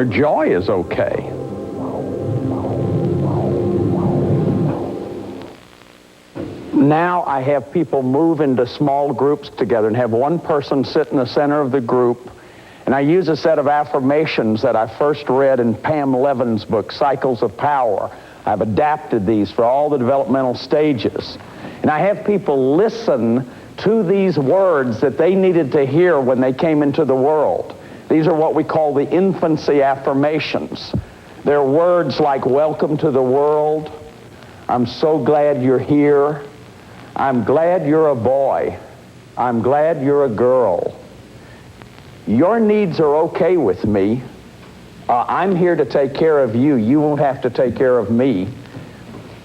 your joy is okay. Now I have people move into small groups together and have one person sit in the center of the group, and I use a set of affirmations that I first read in Pam Levin's book, Cycles of Power. I've adapted these for all the developmental stages. And I have people listen to these words that they needed to hear when they came into the world. These are what we call the infancy affirmations. They're words like, welcome to the world, I'm so glad you're here, I'm glad you're a boy, I'm glad you're a girl, your needs are okay with me, I'm here to take care of you, you won't have to take care of me.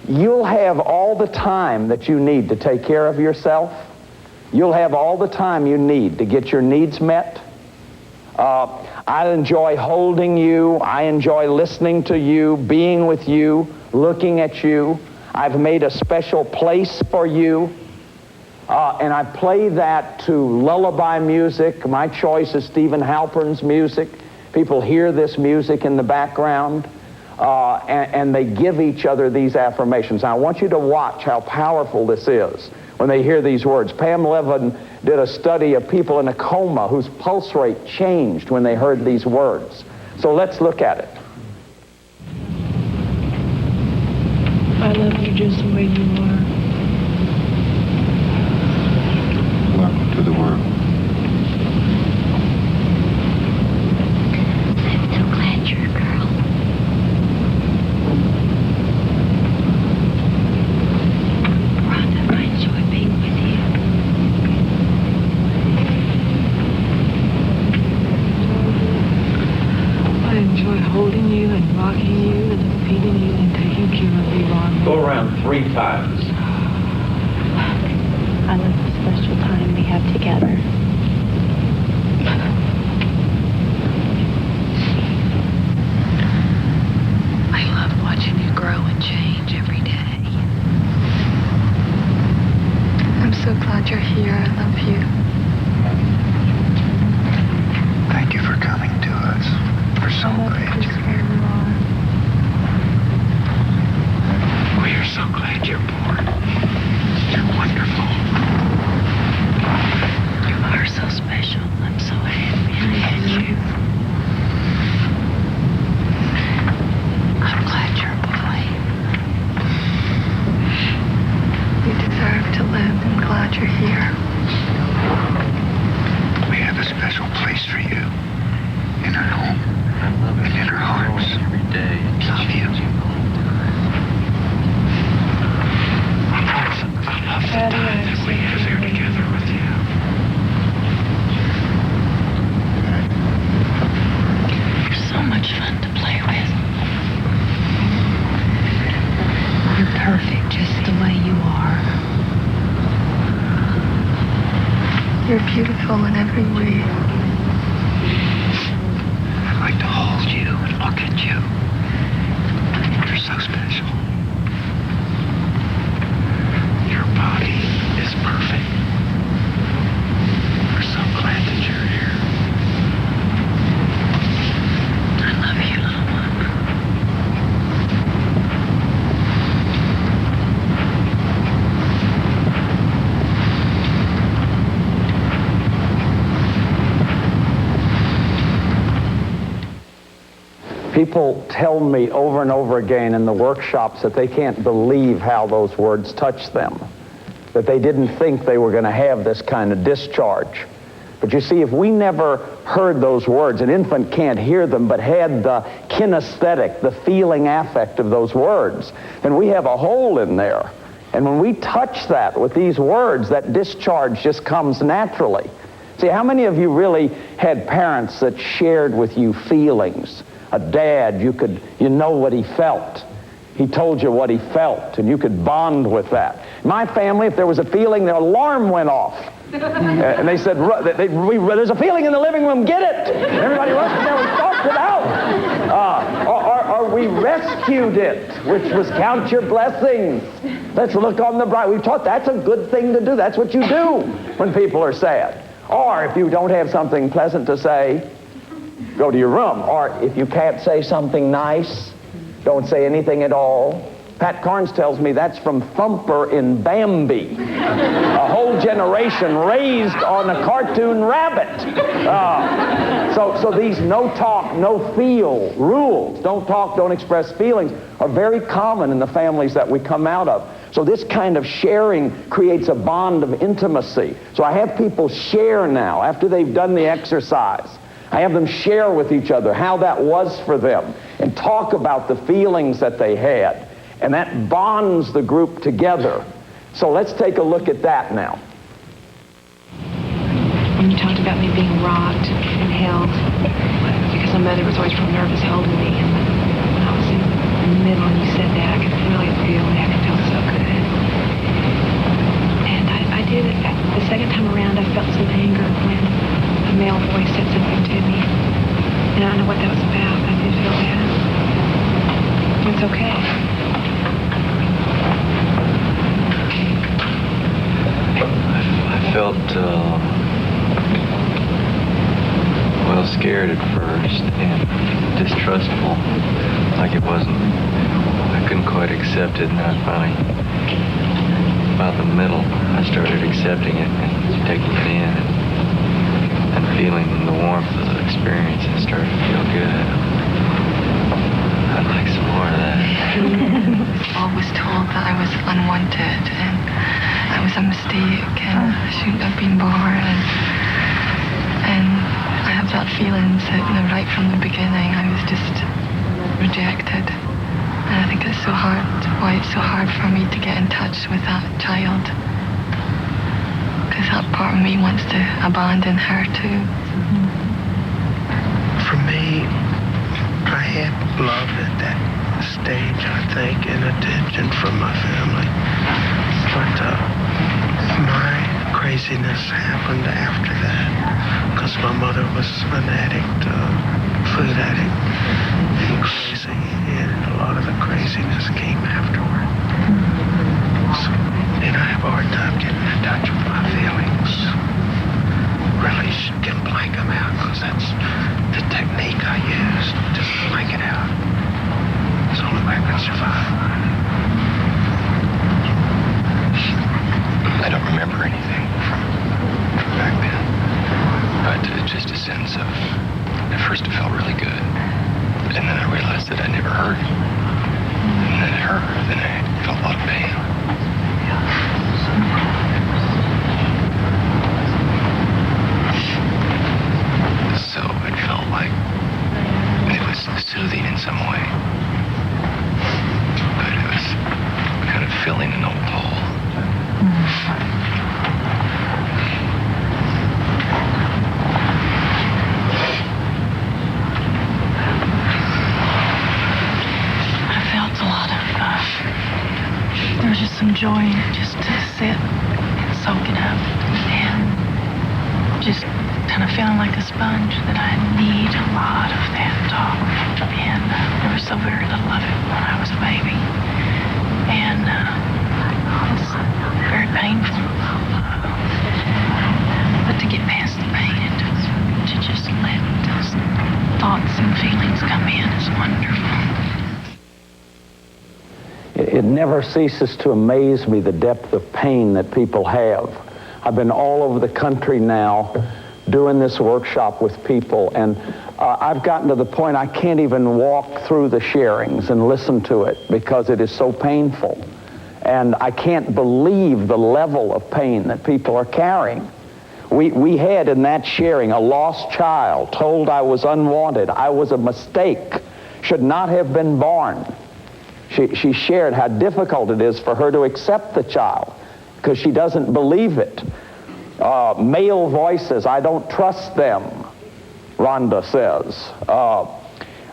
You'll have all the time that you need to take care of yourself. You'll have all the time you need to get your needs met. I enjoy holding you. I enjoy listening to you, being with you, looking at you. I've made a special place for you. And I play that to lullaby music. My choice is Stephen Halpern's music. People hear this music in the background. And they give each other these affirmations. Now, I want you to watch how powerful this is when they hear these words. Pam Levin did a study of people in a coma whose pulse rate changed when they heard these words. So let's look at it. I love you just the way you are. Welcome to the world. I'm so glad you're a girl. Rhonda, I enjoy being with you. I enjoy holding you and rocking you and feeding you and taking care of you, Rhonda. Go around 3 times. I love the special time we have together. I love watching you grow and change every day. I'm so glad you're here. I love you. Thank you for coming to us. We're so glad you're here. We are so glad you're born. You're wonderful. You are so special. I'm so happy I had you. I'm glad you're a boy. You deserve to live. I'm glad you're here. We have a special place for you. In our home. And in our hearts. Every day. Love you. I love the time that we have here together with you. You're so much fun to play with. You're perfect just the way you are. You're beautiful in every way. I'd like to hold you and look at you. You're so special. Your body is perfect. We're so glad that you're here. I love you, little one. People tell me over and over again in the workshops that they can't believe how those words touch them, that they didn't think they were going to have this kind of discharge. But you see, if we never heard those words, an infant can't hear them, but had the kinesthetic, the feeling affect of those words, then we have a hole in there. And when we touch that with these words, that discharge just comes naturally. See, how many of you really had parents that shared with you feelings? A dad, you know what he felt. He told you what he felt, and you could bond with that. My family, if there was a feeling, the alarm went off. And they said, there's a feeling in the living room, get it! And everybody rushed there and talked it out. Or we rescued it, which was count your blessings. Let's look on the bright. We've taught that's a good thing to do. That's what you do when people are sad. Or if you don't have something pleasant to say, go to your room. Or if you can't say something nice, don't say anything at all. Pat Carnes tells me that's from Thumper in Bambi. A whole generation raised on a cartoon rabbit. So these no talk, no feel rules, don't talk, don't express feelings, are very common in the families that we come out of. So this kind of sharing creates a bond of intimacy. So I have people share now after they've done the exercise. I have them share with each other how that was for them and talk about the feelings that they had. And that bonds the group together. So let's take a look at that now. When you talked about me being rocked and held, because my mother was always real nervous holding me, and when I was in the middle and you said that, I could really feel it. I could feel so good. And I did it. The second time around, I felt some anger when a male voice said something to me. And I don't know what that was about. I did feel that. It's okay. I felt, well, scared at first and distrustful, like it wasn't, I couldn't quite accept it, and then I finally, about the middle, I started accepting it and taking it in and feeling the warmth of the experience, and started to feel good. I'd like some more of that. I was always told that I was unwanted and I was a mistake and I shouldn't have been born, and I have that feeling that right from the beginning I was just rejected. And I think it's so hard, why it's so hard for me to get in touch with that child, because that part of me wants to abandon her too. For me, I had love at that stage, I think, and attention from my family. But my craziness happened after that, because my mother was an addict, food addict, and crazy, and a lot of the craziness came afterward. So, and I have a hard time getting in touch with my feelings. Really can blank them out, because that's the technique I use, to blank it out. It's the only way I can survive. I don't remember anything from back then, but just a sense of, at first it felt really good, and then I realized that I never hurt, and then it hurt, then I felt a lot of pain. So it felt like it was soothing in some way, but it was kind of filling an old hole. There was just some joy in it, just to sit and soak it up, and just kind of feeling like a sponge, that I need a lot of that talk. And there was so very little of it when I was a baby, and it's very painful. But to get past the pain and to just let those thoughts and feelings come in is wonderful. It never ceases to amaze me, the depth of pain that people have. I've been all over the country now doing this workshop with people, and I've gotten to the point I can't even walk through the sharings and listen to it because it is so painful. And I can't believe the level of pain that people are carrying. We had in that sharing a lost child, told I was unwanted, I was a mistake, should not have been born. She shared how difficult it is for her to accept the child because she doesn't believe it. Male voices, I don't trust them, Rhonda says.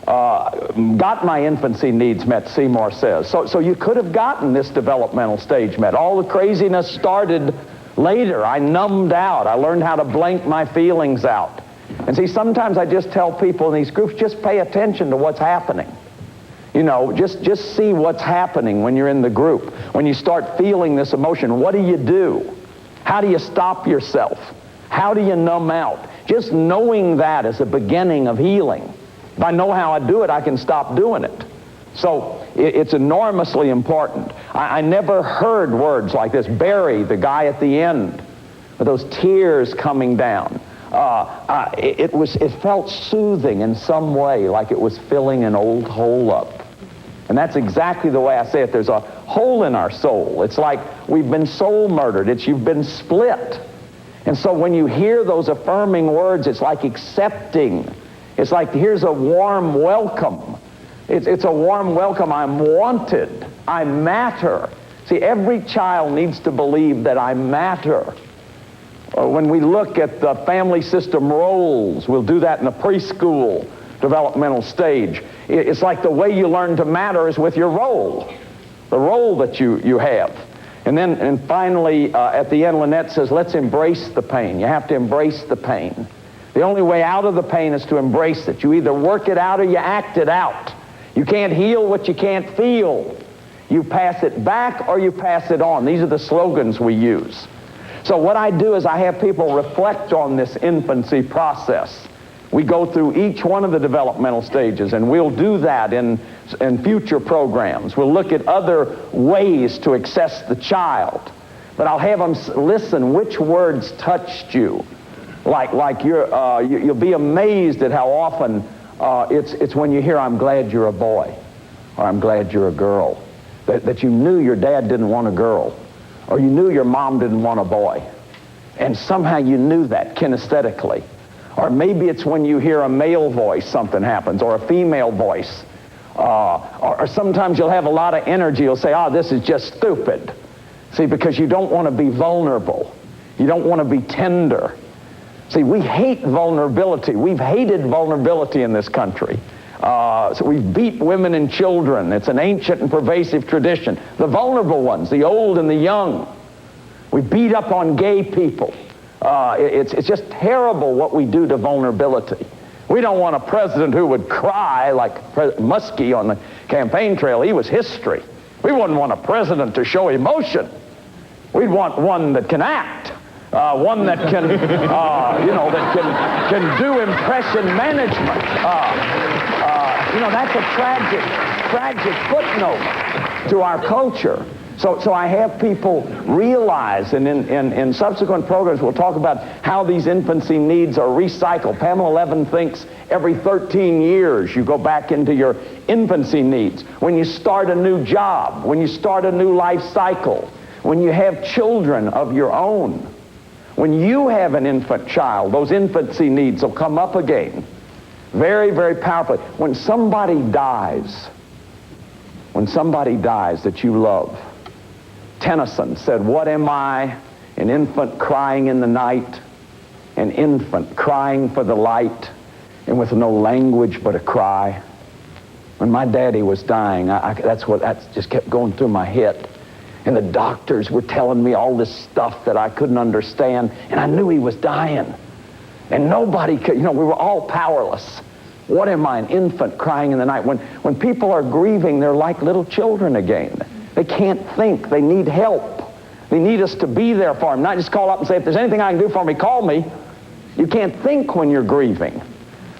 Got my infancy needs met, Seymour says. So you could have gotten this developmental stage met. All the craziness started later. I numbed out. I learned how to blank my feelings out. And see, sometimes I just tell people in these groups, just pay attention to what's happening. You know, just see what's happening when you're in the group. When you start feeling this emotion, what do you do? How do you stop yourself? How do you numb out? Just knowing that is a beginning of healing. If I know how I do it, I can stop doing it. So it's enormously important. I never heard words like this. Barry, the guy at the end, with those tears coming down. It felt soothing in some way, like it was filling an old hole up. And that's exactly the way I say it. There's a hole in our soul. It's like we've been soul murdered. You've been split. And so when you hear those affirming words, it's like accepting. It's like, here's a warm welcome. It's a warm welcome. I'm wanted. I matter. See, every child needs to believe that I matter. When we look at the family system roles, we'll do that in the preschool developmental stage. It's like the way you learn to matter is with your role, the role that you have. And finally, at the end, Lynette says, let's embrace the pain. You have to embrace the pain. The only way out of the pain is to embrace it. You either work it out or you act it out. You can't heal what you can't feel. You pass it back or you pass it on. These are the slogans we use. So what I do is I have people reflect on this infancy process. We go through each one of the developmental stages, and we'll do that in future programs. We'll look at other ways to access the child. But I'll have them listen, which words touched you? Like you'll be amazed at how often it's when you hear, I'm glad you're a boy, or I'm glad you're a girl. That you knew your dad didn't want a girl, or you knew your mom didn't want a boy. And somehow you knew that kinesthetically. Or maybe it's when you hear a male voice, something happens, or a female voice. Or sometimes you'll have a lot of energy. You'll say, this is just stupid. See, because you don't want to be vulnerable. You don't want to be tender. See, we hate vulnerability. We've hated vulnerability in this country. So we beat women and children. It's an ancient and pervasive tradition. The vulnerable ones, the old and the young. We beat up on gay people. It's just terrible what we do to vulnerability. We don't want a president who would cry like Muskie on the campaign trail. He was history. We wouldn't want a president to show emotion. We'd want one that can act, one that can, that can do impression management. That's a tragic footnote to our culture. So I have people realize, and in subsequent programs we'll talk about how these infancy needs are recycled. Pamela Levin thinks every 13 years you go back into your infancy needs. When you start a new job, when you start a new life cycle, when you have children of your own, when you have an infant child, those infancy needs will come up again. Very, very powerfully. When somebody dies that you love, Tennyson said, what am I? An infant crying in the night, an infant crying for the light, and with no language but a cry. When my daddy was dying, that just kept going through my head. And the doctors were telling me all this stuff that I couldn't understand, and I knew he was dying. And nobody could, we were all powerless. What am I, an infant crying in the night? When people are grieving, they're like little children again. They can't think. They need help. They need us to be there for them, not just call up and say, if there's anything I can do for me, call me. You can't think when you're grieving.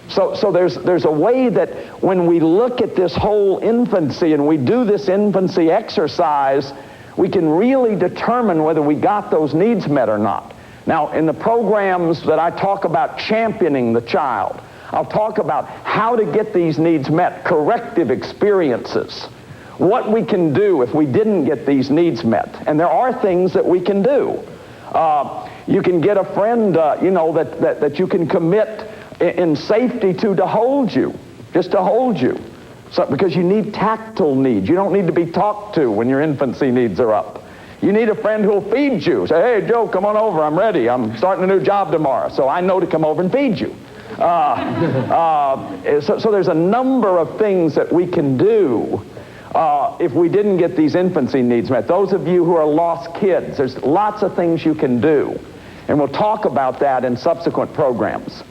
So there's a way that when we look at this whole infancy and we do this infancy exercise, we can really determine whether we got those needs met or not. Now, in the programs that I talk about championing the child, I'll talk about how to get these needs met, corrective experiences, what we can do if we didn't get these needs met. And there are things that we can do. You can get a friend, that you can commit in safety to hold you, just to hold you. So, because you need tactile needs. You don't need to be talked to when your infancy needs are up. You need a friend who'll feed you. Say, hey, Joe, come on over. I'm ready. I'm starting a new job tomorrow, so I know to come over and feed you. So there's a number of things that we can do if we didn't get these infancy needs met. Those of you who are lost kids, there's lots of things you can do. And we'll talk about that in subsequent programs.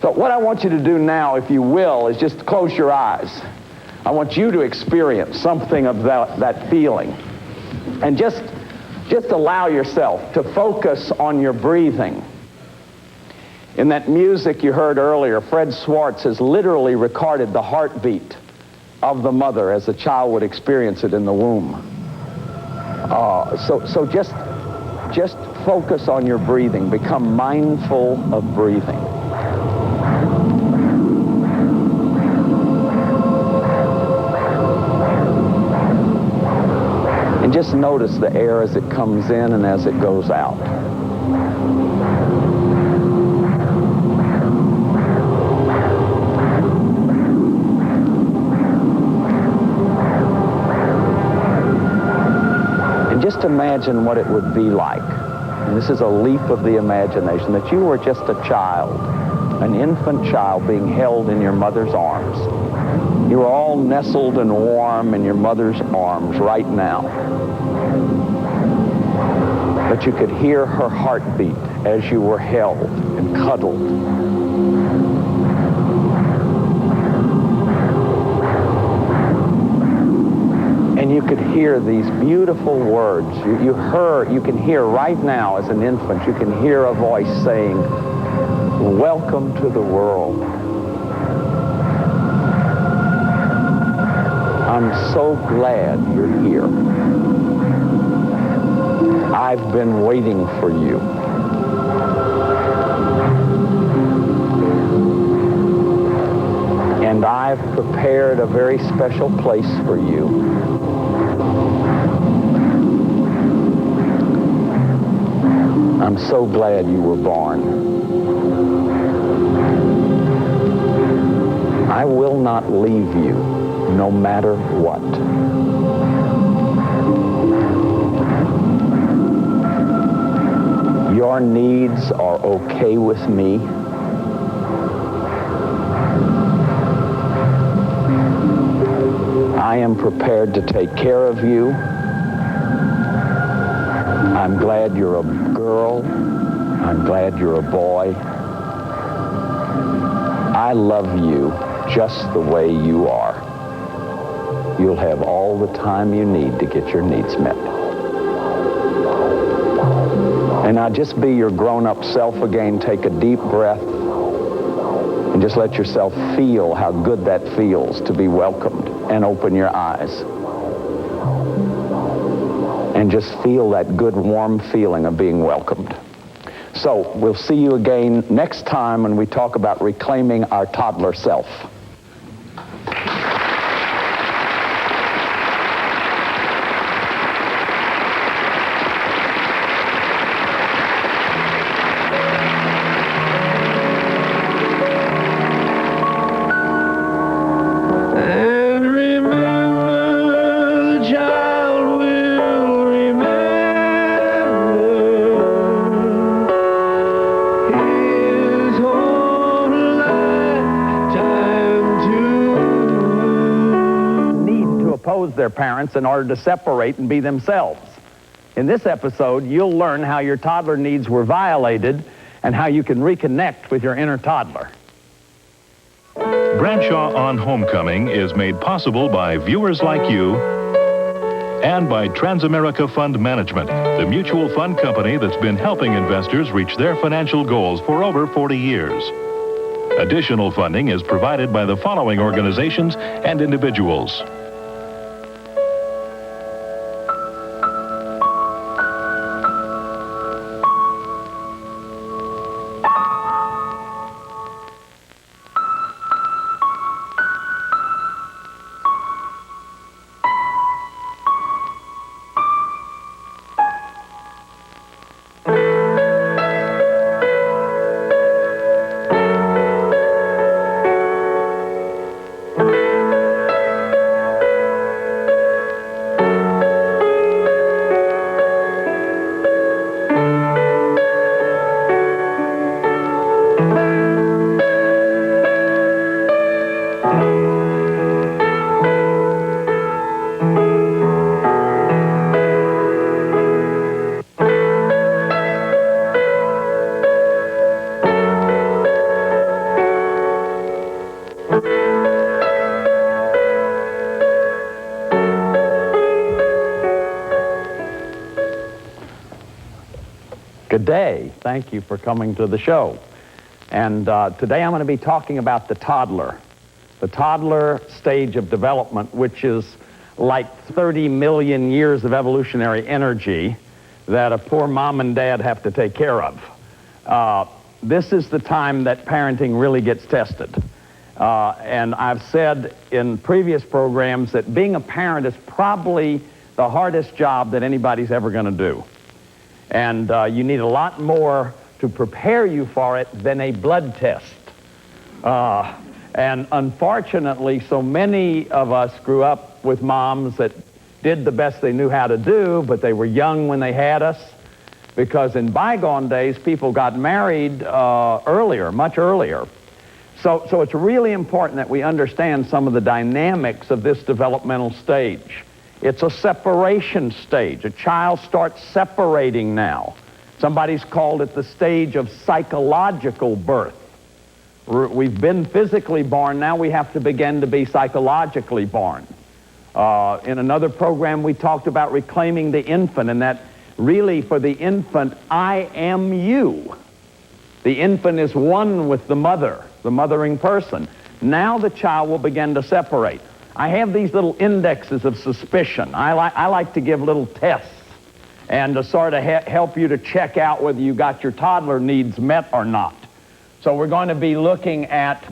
So what I want you to do now, if you will, is just close your eyes. I want you to experience something of that feeling. And just allow yourself to focus on your breathing. In that music you heard earlier, Fred Swartz has literally recorded the heartbeat of the mother as the child would experience it in the womb. So just focus on your breathing. Become mindful of breathing. And just notice the air as it comes in and as it goes out. Just imagine what it would be like, and this is a leap of the imagination, that you were just a child, an infant child being held in your mother's arms. You were all nestled and warm in your mother's arms right now. But you could hear her heartbeat as you were held and cuddled. And you could hear these beautiful words. You can hear right now as an infant, you can hear a voice saying, "Welcome to the world. I'm so glad you're here. I've been waiting for you." And I've prepared a very special place for you. I'm so glad you were born. I will not leave you, no matter what. Your needs are okay with me. I am prepared to take care of you. I'm glad you're a girl. I'm glad you're a boy. I love you just the way you are. You'll have all the time you need to get your needs met. And now just be your grown-up self again. Take a deep breath and just let yourself feel how good that feels to be welcomed, and open your eyes. And just feel that good, warm feeling of being welcomed. So we'll see you again next time when we talk about reclaiming our toddler self. Their parents in order to separate and be themselves. In this episode, you'll learn how your toddler needs were violated and how you can reconnect with your inner toddler. Bradshaw on Homecoming is made possible by viewers like you and by Transamerica Fund Management, the mutual fund company that's been helping investors reach their financial goals for over 40 years. Additional funding is provided by the following organizations and individuals. Good day. Thank you for coming to the show. And today I'm going to be talking about the toddler stage of development, which is like 30 million years of evolutionary energy that a poor mom and dad have to take care of. This is the time that parenting really gets tested. And I've said in previous programs that being a parent is probably the hardest job that anybody's ever going to do. And you need a lot more to prepare you for it than a blood test. And unfortunately, so many of us grew up with moms that did the best they knew how to do, but they were young when they had us, because in bygone days, people got married earlier, much earlier. So it's really important that we understand some of the dynamics of this developmental stage. It's a separation stage. A child starts separating now. Somebody's called it the stage of psychological birth. We've been physically born, now we have to begin to be psychologically born. In another program, we talked about reclaiming the infant, and that really for the infant, I am you. The infant is one with the mother, the mothering person. Now the child will begin to separate. I have these little indexes of suspicion. I like to give little tests and to sort of help you to check out whether you got your toddler needs met or not. So we're going to be looking at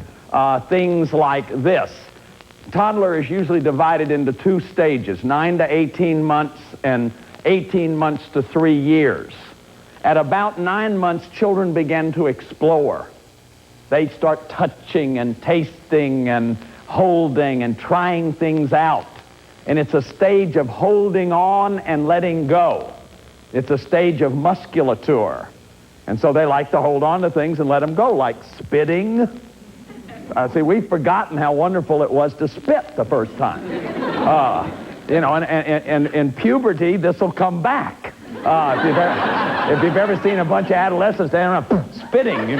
things like this. Toddler is usually divided into two stages, 9 to 18 months and 18 months to 3 years. At about 9 months, children begin to explore. They start touching and tasting and holding and trying things out. And it's a stage of holding on and letting go. It's a stage of musculature. And so they like to hold on to things and let them go, like spitting. See, we've forgotten how wonderful it was to spit the first time. And in puberty, this will come back. If you've ever seen a bunch of adolescents standing around spitting,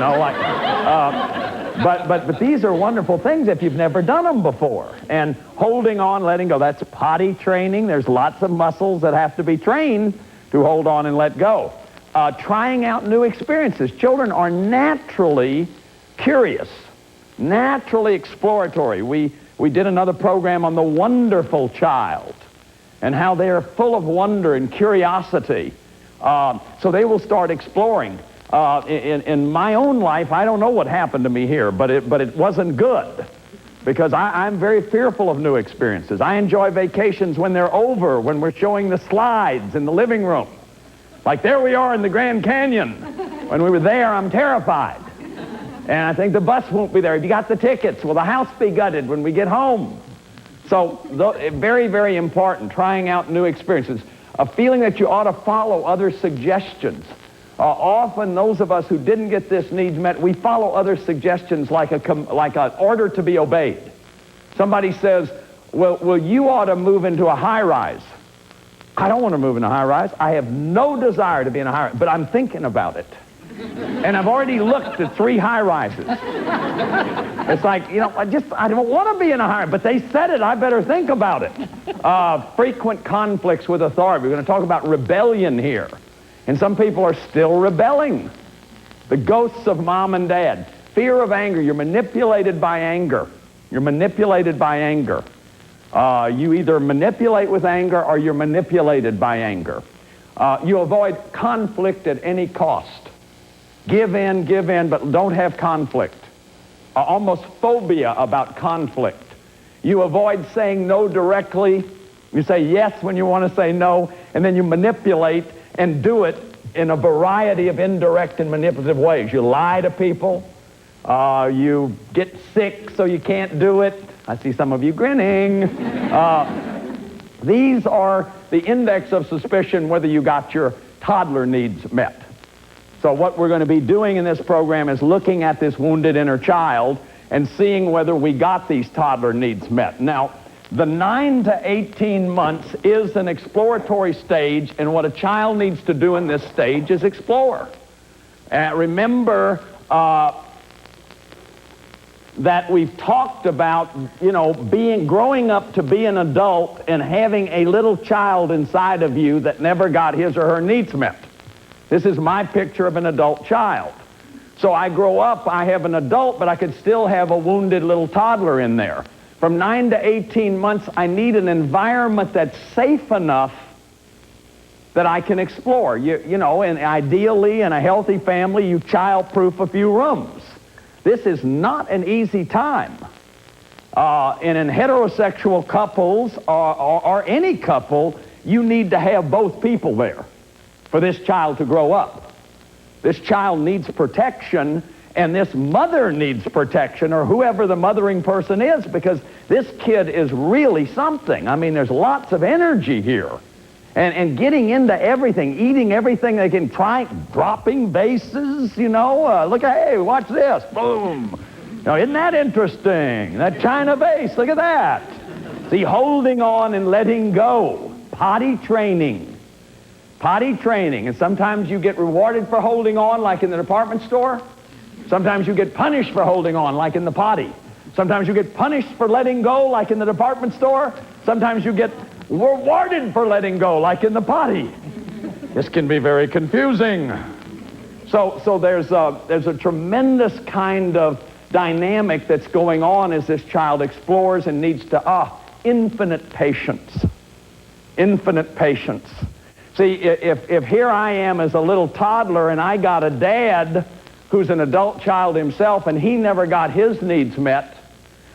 but these are wonderful things if you've never done them before. And holding on, letting go, that's potty training. There's lots of muscles that have to be trained to hold on and let go. Trying out new experiences. Children are naturally curious, naturally exploratory. We did another program on the wonderful child and how they are full of wonder and curiosity. So they will start exploring. In my own life, I don't know what happened to me here, but it wasn't good, because I'm very fearful of new experiences. I enjoy vacations when they're over, when we're showing the slides in the living room. Like there we are in the Grand Canyon. When we were there, I'm terrified. And I think the bus won't be there. Have you got the tickets? Will the house be gutted when we get home? So very, very important, trying out new experiences. A feeling that you ought to follow other suggestions. Often those of us who didn't get this needs met, we follow other suggestions like an order to be obeyed. Somebody says, well, you ought to move into a high-rise. I don't want to move in a high-rise. I have no desire to be in a high-rise, but I'm thinking about it. And I've already looked at 3 high-rises. It's like, I don't want to be in a high-rise, but they said it, I better think about it. Frequent conflicts with authority. We're going to talk about rebellion here. And some people are still rebelling. The ghosts of mom and dad. Fear of anger. You're manipulated by anger. You're manipulated by anger. You either manipulate with anger or you're manipulated by anger. You avoid conflict at any cost. Give in, but don't have conflict. Almost phobia about conflict. You avoid saying no directly. You say yes when you want to say no, and then you manipulate and do it in a variety of indirect and manipulative ways. You lie to people. You get sick so you can't do it. I see some of you grinning. These are the index of suspicion whether you got your toddler needs met. So what we're going to be doing in this program is looking at this wounded inner child and seeing whether we got these toddler needs met. Now, the 9 to 18 months is an exploratory stage, and what a child needs to do in this stage is explore. Remember that we've talked about, growing up to be an adult and having a little child inside of you that never got his or her needs met. This is my picture of an adult child. So I grow up, I have an adult, but I could still have a wounded little toddler in there. From 9 to 18 months, I need an environment that's safe enough that I can explore. You know, and ideally in a healthy family, you child-proof a few rooms. This is not an easy time. And in heterosexual couples or any couple, you need to have both people there for this child to grow up. This child needs protection, and this mother needs protection, or whoever the mothering person is, because this kid is really something. I mean, there's lots of energy here. And getting into everything, eating everything they can try, dropping vases, you know. Look, hey, watch this. Boom. Now, isn't that interesting? That china vase, look at that. See, holding on and letting go. Potty training. Potty training. And sometimes you get rewarded for holding on, like in the department store. Sometimes you get punished for holding on, like in the potty. Sometimes you get punished for letting go, like in the department store. Sometimes you get rewarded for letting go, like in the potty. This can be very confusing. So there's a tremendous kind of dynamic that's going on as this child explores and needs to, infinite patience. Infinite patience. See, if here I am as a little toddler and I got a dad who's an adult child himself and he never got his needs met,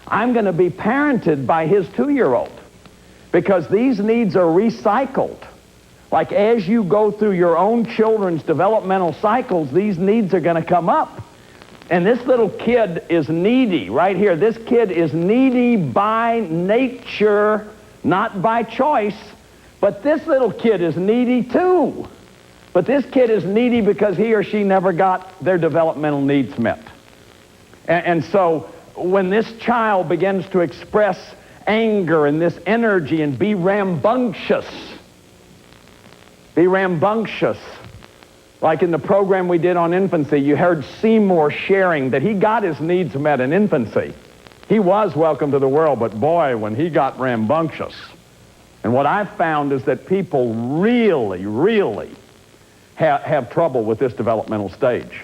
I'm going to be parented by his 2-year-old, because these needs are recycled. Like as you go through your own children's developmental cycles, these needs are going to come up. And this little kid is needy right here. This kid is needy by nature, not by choice. But this little kid is needy too. But this kid is needy because he or she never got their developmental needs met. And so when this child begins to express anger and this energy and be rambunctious, like in the program we did on infancy, you heard Seymour sharing that he got his needs met in infancy. He was welcome to the world, but boy, when he got rambunctious. And what I've found is that people really have trouble with this developmental stage.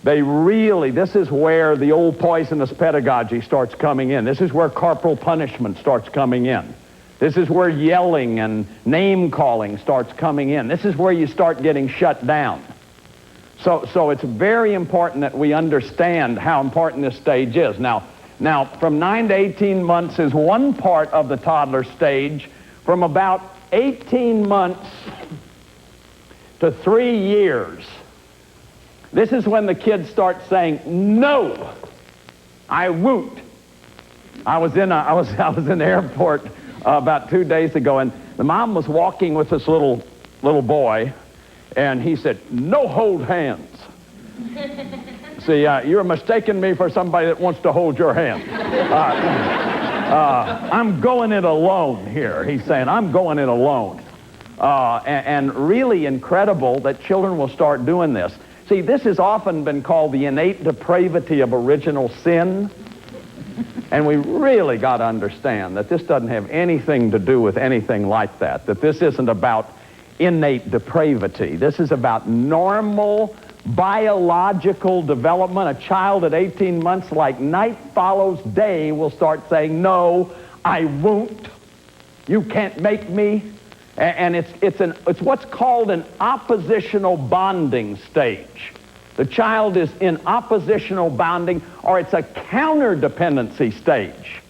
This is where the old poisonous pedagogy starts coming in. This is where corporal punishment starts coming in. This is where yelling and name-calling starts coming in. This is where you start getting shut down. So it's very important that we understand how important this stage is. Now, from 9 to 18 months is one part of the toddler stage. From about 18 months to 3 years, this is when the kids start saying, "No, I won't." I was in the airport about 2 days ago, and the mom was walking with this little boy, and he said, "No hold hands." See, you're mistaking me for somebody that wants to hold your hand. I'm going it alone here. He's saying, "I'm going it alone." And really incredible that children will start doing this. See, this has often been called the innate depravity of original sin. And we really got to understand that this doesn't have anything to do with anything like that. That this isn't about innate depravity. This is about normal biological development. A child at 18 months, like night follows day, will start saying, "No, I won't. You can't make me." And it's what's called an oppositional bonding stage. The child is in oppositional bonding, or it's a counter-dependency stage.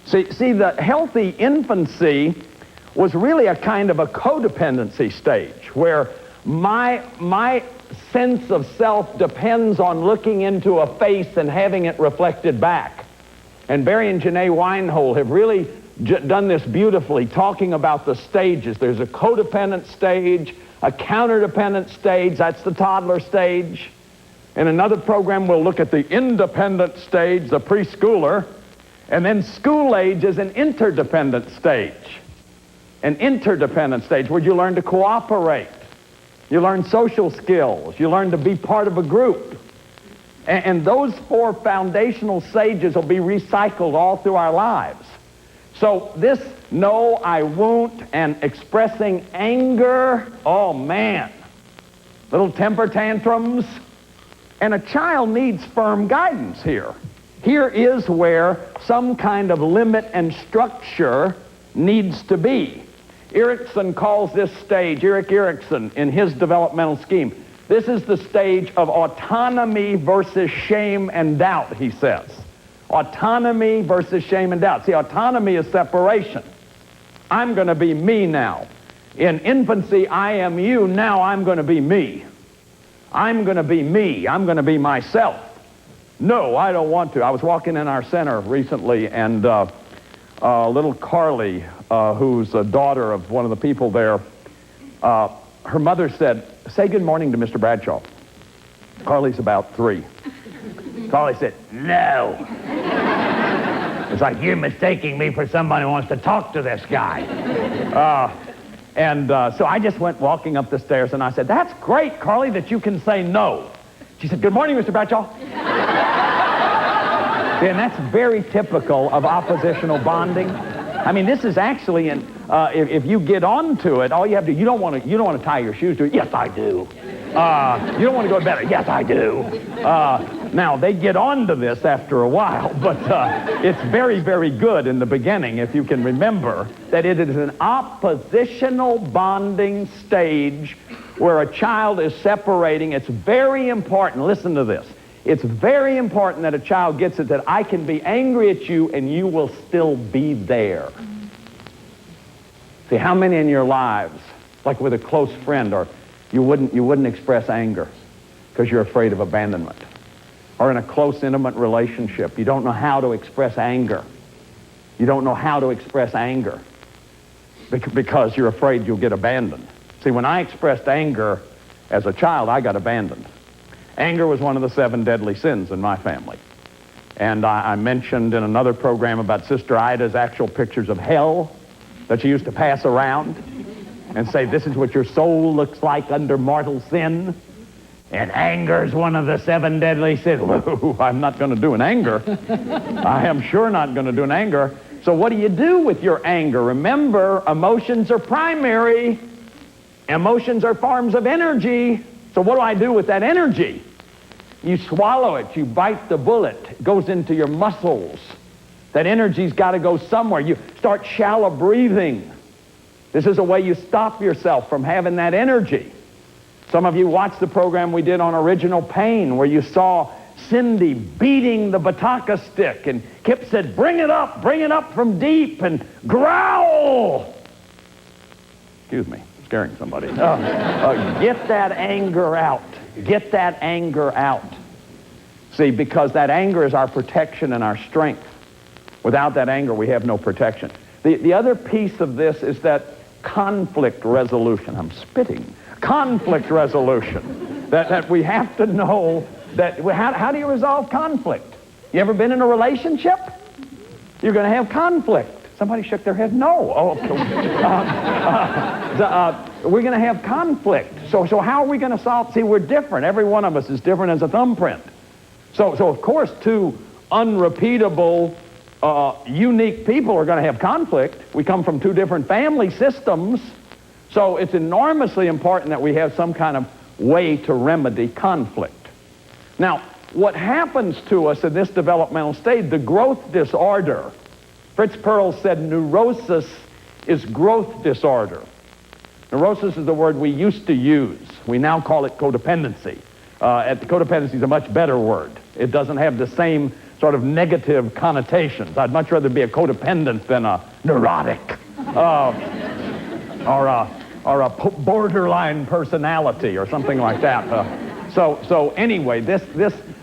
See, the healthy infancy was really a kind of a codependency stage, where my sense of self depends on looking into a face and having it reflected back. And Barry and Janae Weinhold have really done this beautifully, talking about the stages. There's a codependent stage, a counter-dependent stage, that's the toddler stage. In another program, we'll look at the independent stage, the preschooler, and then school age is an interdependent stage. An interdependent stage where you learn to cooperate. You learn social skills. You learn to be part of a group. And those 4 foundational stages will be recycled all through our lives. So this "no, I won't" and expressing anger, oh man, little temper tantrums, And a child needs firm guidance here. Here is where some kind of limit and structure needs to be. Erickson calls this stage, Erik Erikson, in his developmental scheme, this is the stage of autonomy versus shame and doubt, he says. Autonomy versus shame and doubt. See, autonomy is separation. I'm going to be me now. In infancy, I am you. Now I'm going to be me. I'm going to be me. I'm going to be myself. No, I don't want to. I was walking in our center recently, and little Carly, who's a daughter of one of the people there, her mother said, "Say good morning to Mr. Bradshaw." Carly's about 3. Carly said, "No." It's like, "You're mistaking me for somebody who wants to talk to this guy." So I just went walking up the stairs, and I said, "That's great, Carly, that you can say no." She said, "Good morning, Mr. Bradshaw." And that's very typical of oppositional bonding. I mean, this is actually, if you get onto it, all you have to do, you don't want to tie your shoes to it. Yes, I do. You don't want to go to bed. Yes, I do. Now, they get onto this after a while, but it's very, very good in the beginning if you can remember that it is an oppositional bonding stage where a child is separating. It's very important. Listen to this. It's very important that a child gets it that I can be angry at you and you will still be there. See, how many in your lives, like with a close friend, or you wouldn't express anger because you're afraid of abandonment? Or in a close, intimate relationship, you don't know how to express anger. You don't know how to express anger because you're afraid you'll get abandoned. See, when I expressed anger as a child, I got abandoned. Anger was one of the 7 deadly sins in my family. And I mentioned in another program about Sister Ida's actual pictures of hell that she used to pass around and say, "This is what your soul looks like under mortal sin. And anger is one of the 7 deadly sins." Whoa, I'm not going to do an anger. I am sure not going to do an anger. So what do you do with your anger? Remember, emotions are primary. Emotions are forms of energy. So what do I do with that energy? You swallow it. You bite the bullet. It goes into your muscles. That energy's got to go somewhere. You start shallow breathing. This is a way you stop yourself from having that energy. Some of you watched the program we did on original pain where you saw Cindy beating the bataka stick, and Kip said, bring it up from deep and growl." Excuse me, scaring somebody. Get that anger out. Get that anger out. See, because that anger is our protection and our strength. Without that anger, we have no protection. The other piece of this is that conflict resolution. I'm spitting. Conflict resolution. That we have to know that, how do you resolve conflict? You ever been in a relationship? You're going to have conflict. Somebody shook their head, no. Oh, okay. We're going to have conflict. So how are we going to solve? See, we're different. Every one of us is different as a thumbprint. So of course, 2 unrepeatable, unique people are going to have conflict. We come from 2 different family systems. So it's enormously important that we have some kind of way to remedy conflict. Now, what happens to us in this developmental stage, the growth disorder, Fritz Perls said neurosis is growth disorder. Neurosis is the word we used to use. We now call it codependency. Codependency is a much better word. It doesn't have the same sort of negative connotations. I'd much rather be a codependent than a neurotic or a borderline personality or something like that. So anyway,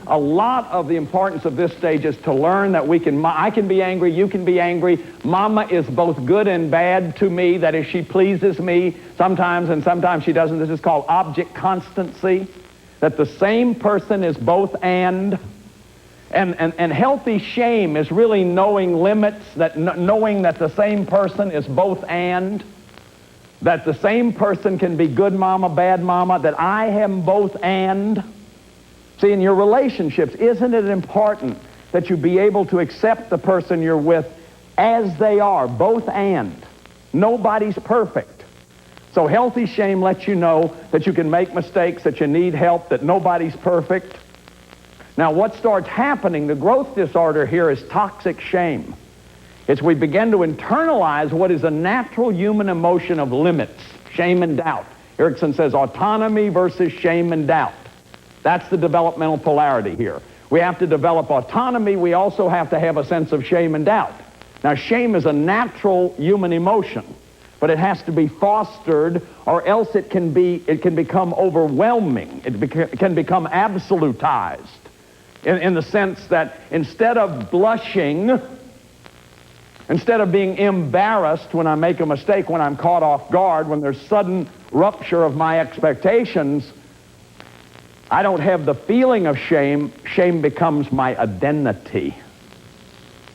a lot of the importance of this stage is to learn that I can be angry, you can be angry. Mama is both good and bad to me. That is, she pleases me sometimes and sometimes she doesn't. This is called object constancy. That the same person is both and healthy shame is really knowing limits, knowing that the same person is both and. That the same person can be good mama, bad mama, that I am both and. See, in your relationships, isn't it important that you be able to accept the person you're with as they are, both and? Nobody's perfect. So healthy shame lets you know that you can make mistakes, that you need help, that nobody's perfect. Now, what starts happening, the growth disorder here is toxic shame. It's we begin to internalize what is a natural human emotion of limits, shame and doubt. Erickson says autonomy versus shame and doubt. That's the developmental polarity here. We have to develop autonomy. We also have to have a sense of shame and doubt. Now, shame is a natural human emotion, but it has to be fostered, or else it can become overwhelming. It can become absolutized in the sense that instead of blushing, instead of being embarrassed when I make a mistake, when I'm caught off guard, when there's sudden rupture of my expectations, I don't have the feeling of shame. Shame becomes my identity,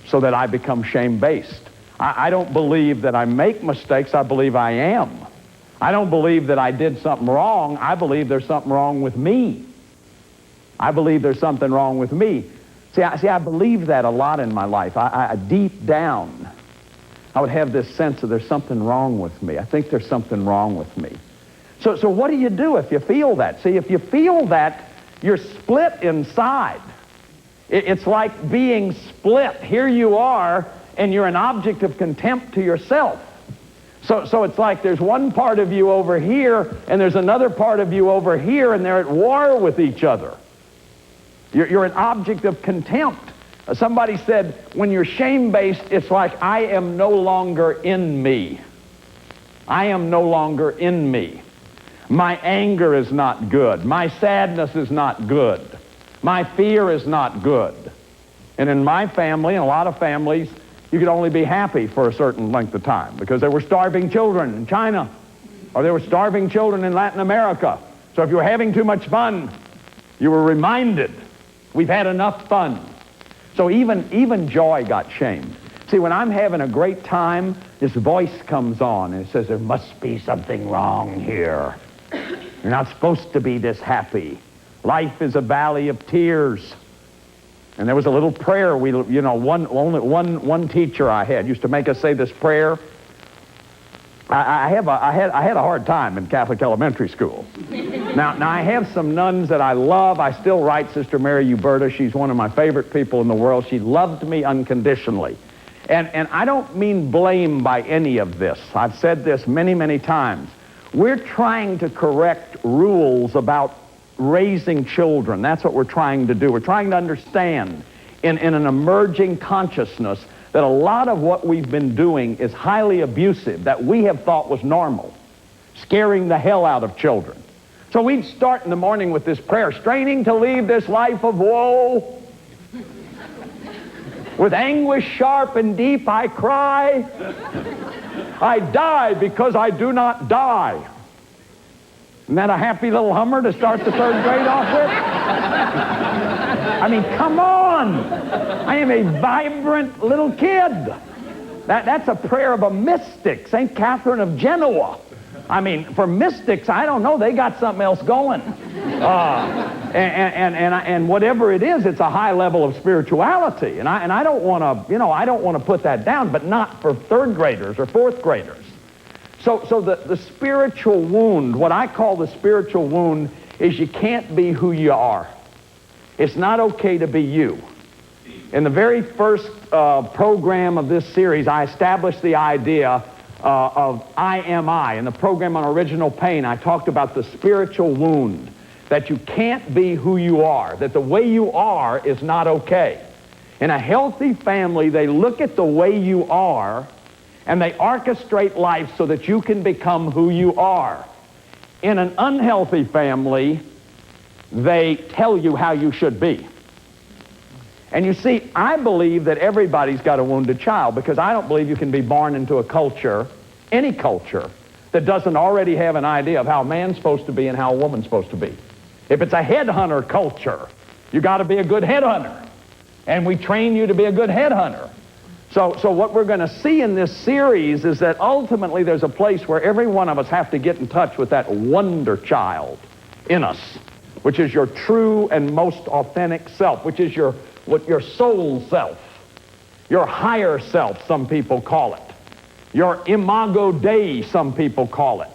so that I become shame-based. I don't believe that I make mistakes. I believe I am. I don't believe that I did something wrong. I believe there's something wrong with me. I believe there's something wrong with me. See, I believe that a lot in my life. I deep down, I would have this sense that there's something wrong with me. I think there's something wrong with me. So what do you do if you feel that? See, if you feel that, you're split inside. It's like being split. Here you are, and you're an object of contempt to yourself. So it's like there's one part of you over here, and there's another part of you over here, and they're at war with each other. You're an object of contempt. Somebody said, when you're shame-based, it's like I am no longer in me. I am no longer in me. My anger is not good. My sadness is not good. My fear is not good. And in my family, and a lot of families, you could only be happy for a certain length of time because there were starving children in China, or there were starving children in Latin America. So if you were having too much fun, you were reminded, we've had enough fun. So even joy got shamed. See, when I'm having a great time, this voice comes on and it says, there must be something wrong here. You're not supposed to be this happy. Life is a valley of tears. And there was a little prayer one teacher I had used to make us say this prayer. I had a hard time in Catholic elementary school. Now I have some nuns that I love. I still write Sister Mary Uberta. She's one of my favorite people in the world. She loved me unconditionally. And I don't mean blame by any of this. I've said this many, many times. We're trying to correct rules about raising children. That's what we're trying to do. We're trying to understand in an emerging consciousness that a lot of what we've been doing is highly abusive, that we have thought was normal, scaring the hell out of children. So we'd start in the morning with this prayer, straining to leave this life of woe. With anguish sharp and deep I cry, I die because I do not die. Isn't that a happy little hummer to start the third grade off with? I mean, come on. I am a vibrant little kid. That's a prayer of a mystic, St. Catherine of Genoa. I mean, for mystics, I don't know, they got something else going. And whatever it is, it's a high level of spirituality. And I don't want to, I don't want to put that down, but not for third graders or fourth graders. So the spiritual wound, what I call the spiritual wound, is you can't be who you are. It's not okay to be you. In the very first program of this series, I established the idea of I am I. In the program on original pain, I talked about the spiritual wound, that you can't be who you are, that the way you are is not okay. In a healthy family, they look at the way you are and they orchestrate life so that you can become who you are. In an unhealthy family, they tell you how you should be. And you see, I believe that everybody's got a wounded child, because I don't believe you can be born into a culture, any culture, that doesn't already have an idea of how a man's supposed to be and how a woman's supposed to be. If it's a headhunter culture, you got to be a good headhunter. And we train you to be a good headhunter. So what we're going to see in this series is that ultimately there's a place where every one of us have to get in touch with that wonder child in us, which is your true and most authentic self, which is your soul self, your higher self, some people call it, your imago Dei, some people call it.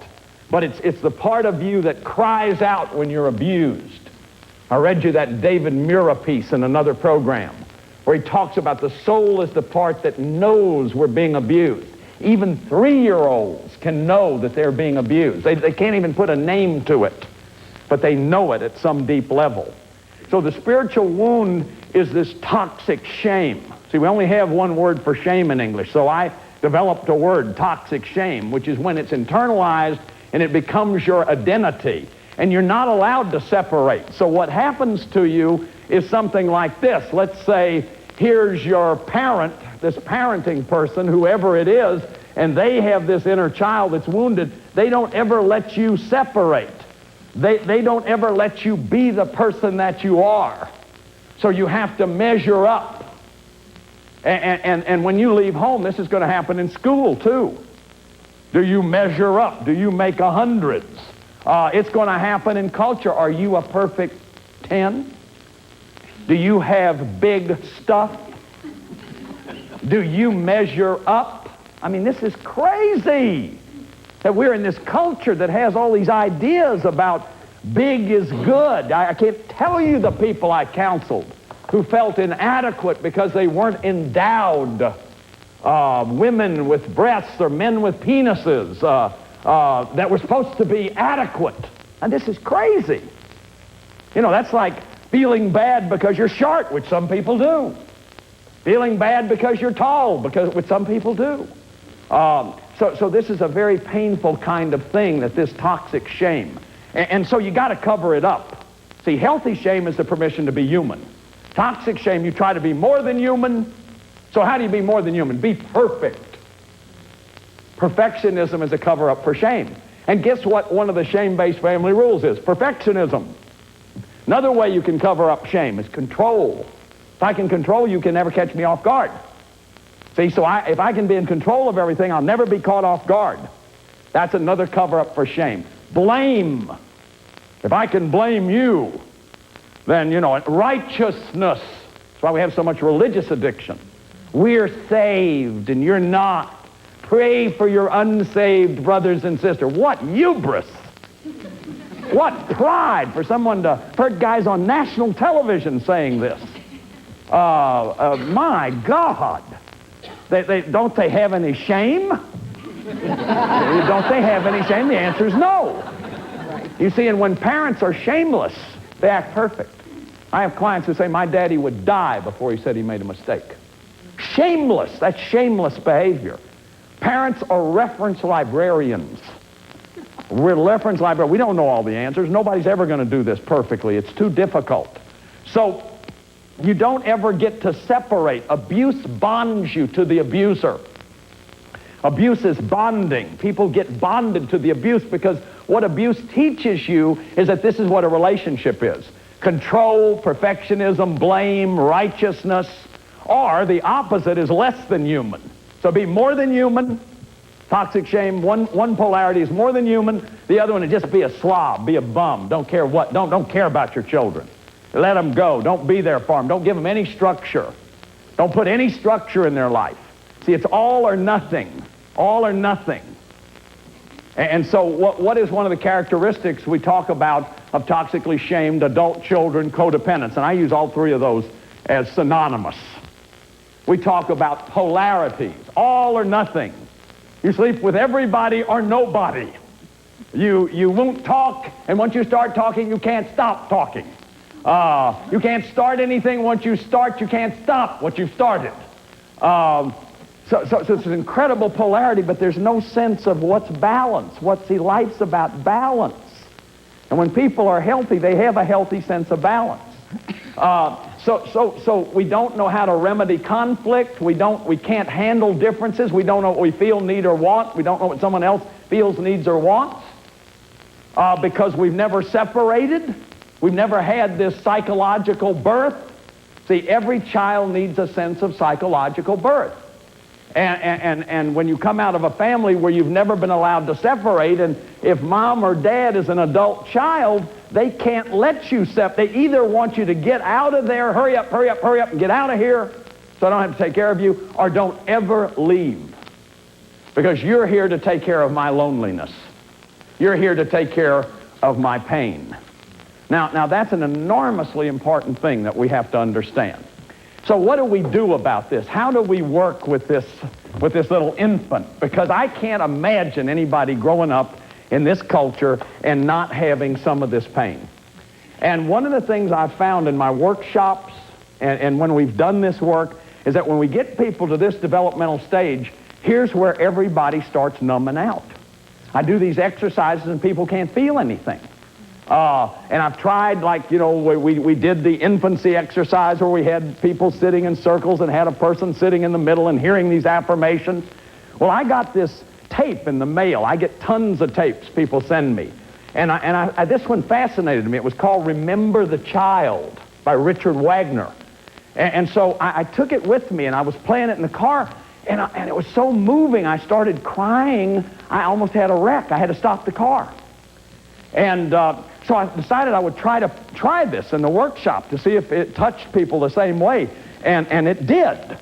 But it's the part of you that cries out when you're abused, I read you that David Mura piece in another program where he talks about the soul is the part that knows we're being abused. Even 3-year-olds can know that they're being abused. They can't even put a name to it, but they know it at some deep level. So the spiritual wound is this toxic shame. See, we only have one word for shame in English, so I developed a word, toxic shame, which is when it's internalized and it becomes your identity, and you're not allowed to separate. So what happens to you is something like this. Let's say here's your parent, this parenting person, whoever it is, and they have this inner child that's wounded. They don't ever let you separate. They don't ever let you be the person that you are. So you have to measure up. And when you leave home, this is going to happen in school too. Do you measure up? Do you make 100s? It's going to happen in culture. Are you a perfect 10? Do you have big stuff? Do you measure up? I mean, this is crazy that we're in this culture that has all these ideas about big is good. I can't tell you the people I counseled who felt inadequate because they weren't endowed. Women with breasts or men with penises that were supposed to be adequate. And this is crazy. You know, that's like feeling bad because you're short, which some people do. Feeling bad because you're tall, which some people do. So this is a very painful kind of thing, that this toxic shame. And so you got to cover it up. See, healthy shame is the permission to be human. Toxic shame, you try to be more than human. So how do you be more than human? Be perfect. Perfectionism is a cover-up for shame. And guess what one of the shame-based family rules is? Perfectionism. Another way you can cover up shame is control. If I can control you, can never catch me off guard. See, so if I can be in control of everything, I'll never be caught off guard. That's another cover-up for shame. Blame. If I can blame you, then, you know, righteousness. That's why we have so much religious addiction. We're saved and you're not. Pray for your unsaved brothers and sisters. What hubris. What pride for someone to heard guys on national television saying this. My God. Don't they have any shame? Don't they have any shame? The answer is no. You see, and when parents are shameless, they act perfect. I have clients who say, my daddy would die before he said he made a mistake. Shameless. That's shameless behavior. Parents are reference librarians. We're reference librarians. We don't know all the answers. Nobody's ever going to do this perfectly. It's too difficult. So you don't ever get to separate. Abuse bonds you to the abuser. Abuse is bonding. People get bonded to the abuse because what abuse teaches you is that this is what a relationship is. Control, perfectionism, blame, righteousness, or the opposite is less than human. So be more than human. Toxic shame, one polarity is more than human. The other one is just be a slob, be a bum. Don't care what, don't care about your children. Let them go. Don't be there for them. Don't give them any structure. Don't put any structure in their life. See, it's all or nothing. All or nothing. And so what is one of the characteristics we talk about of toxically shamed adult children codependence? And I use all three of those as synonymous. We talk about polarities, all or nothing. You sleep with everybody or nobody. You won't talk, and once you start talking, you can't stop talking. You can't start anything. Once you start, you can't stop what you've started. So it's an incredible polarity, but there's no sense of what's balance. Life's about balance. And when people are healthy, they have a healthy sense of balance. So we don't know how to remedy conflict. We can't handle differences. We don't know what we feel, need, or want. We don't know what someone else feels, needs, or wants. Because we've never separated. We've never had this psychological birth. See, every child needs a sense of psychological birth. And when you come out of a family where you've never been allowed to separate, and if mom or dad is an adult child, they can't let you separate. They either want you to get out of there, hurry up, and get out of here so I don't have to take care of you, or don't ever leave. Because you're here to take care of my loneliness. You're here to take care of my pain. Now that's an enormously important thing that we have to understand. So what do we do about this? How do we work with this little infant? Because I can't imagine anybody growing up in this culture and not having some of this pain. And one of the things I've found in my workshops and when we've done this work is that when we get people to this developmental stage, here's where everybody starts numbing out. I do these exercises and people can't feel anything. And I've tried, like, you know, we did the infancy exercise where we had people sitting in circles and had a person sitting in the middle and hearing these affirmations. Well, I got this tape in the mail. I get tons of tapes people send me. And this one fascinated me. It was called Remember the Child by Richard Wagner. And so I took it with me, and I was playing it in the car, and it was so moving, I started crying. I almost had a wreck. I had to stop the car. And so I decided I would try this in the workshop to see if it touched people the same way. And it did.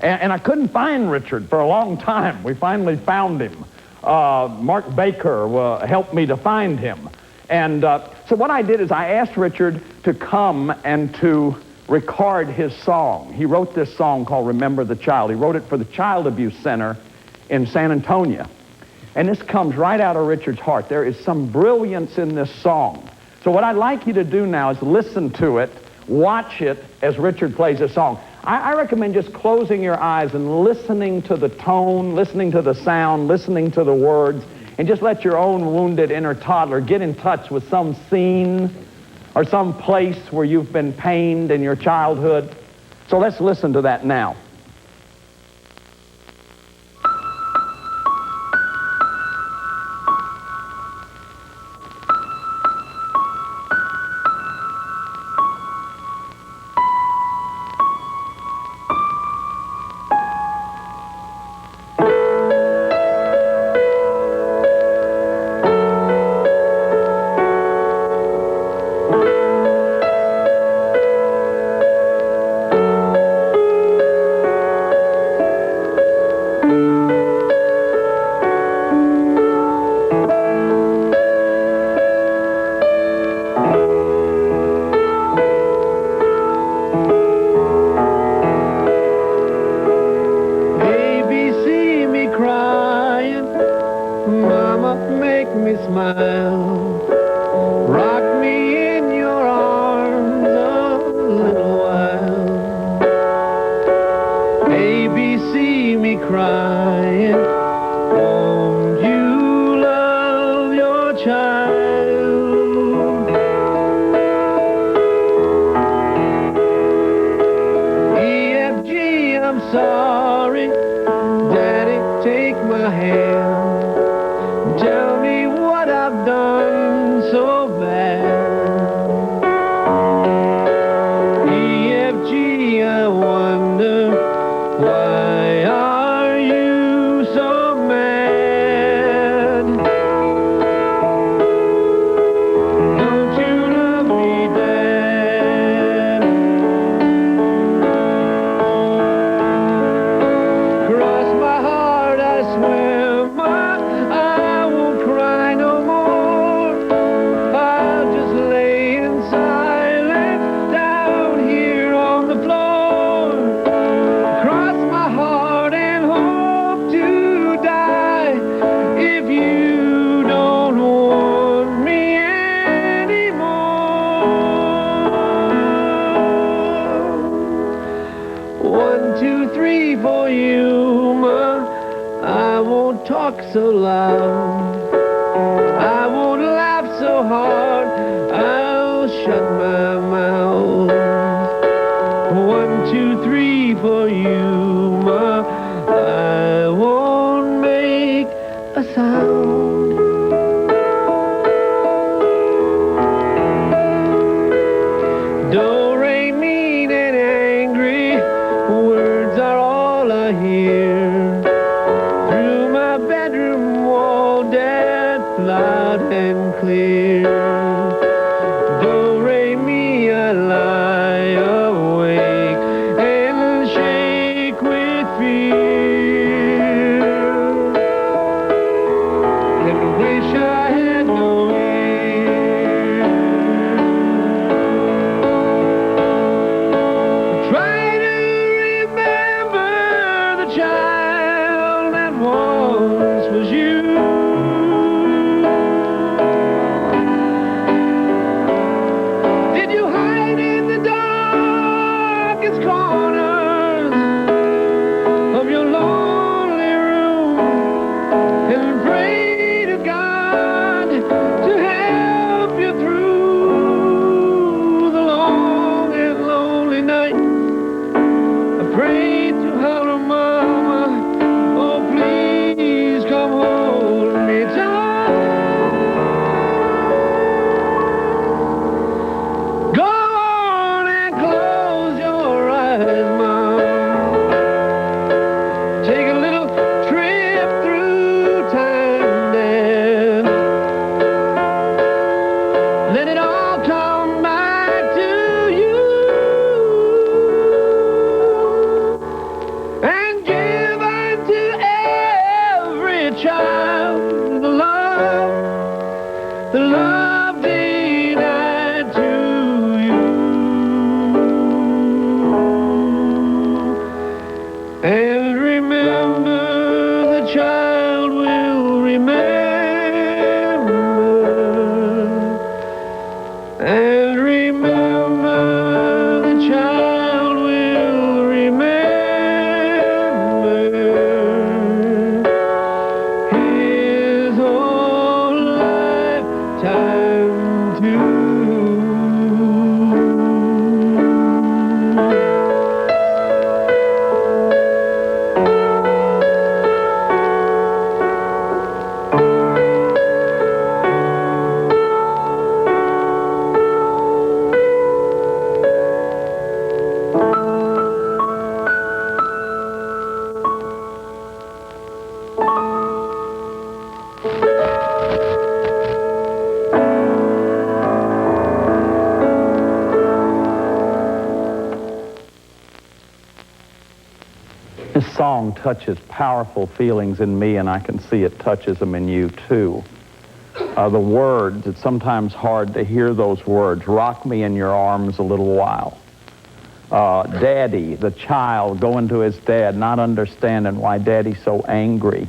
And I couldn't find Richard for a long time. We finally found him. Mark Baker helped me to find him. And so what I did is I asked Richard to come and to record his song. He wrote this song called Remember the Child. He wrote it for the Child Abuse Center in San Antonio. And this comes right out of Richard's heart. There is some brilliance in this song. So what I'd like you to do now is listen to it, watch it as Richard plays the song. I recommend just closing your eyes and listening to the tone, listening to the sound, listening to the words, and just let your own wounded inner toddler get in touch with some scene or some place where you've been pained in your childhood. So let's listen to that now. So loud, I won't laugh so hard, I'll shut my mouth. 1, 2, 3 for you, Ma, I won't make a sound. Do, re, mean and angry, words are all I hear. Loud and clear. Do, re, mi, I lie awake and shake with fear and wish I had no ears. And remember, the child will remember. And remember, the child will remember his whole lifetime too. This song touches powerful feelings in me, and I can see it touches them in you too. The words, it's sometimes hard to hear those words. Rock me in your arms a little while. Daddy, the child going to his dad, not understanding why Daddy's so angry.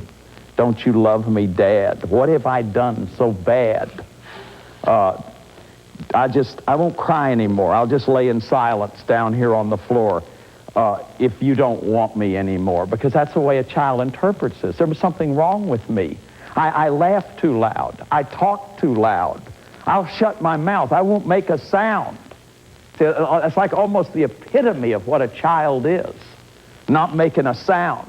Don't you love me, Dad? What have I done so bad? I won't cry anymore. I'll just lay in silence down here on the floor. If you don't want me anymore, because that's the way a child interprets this. There was something wrong with me. I laugh too loud. I talk too loud. I'll shut my mouth. I won't make a sound. It's like almost the epitome of what a child is, not making a sound.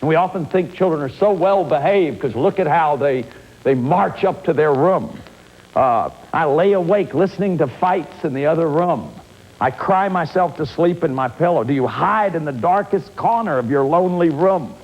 And we often think children are so well behaved because look at how they march up to their room. I lay awake listening to fights in the other room. I cry myself to sleep in my pillow. Do you hide in the darkest corner of your lonely room?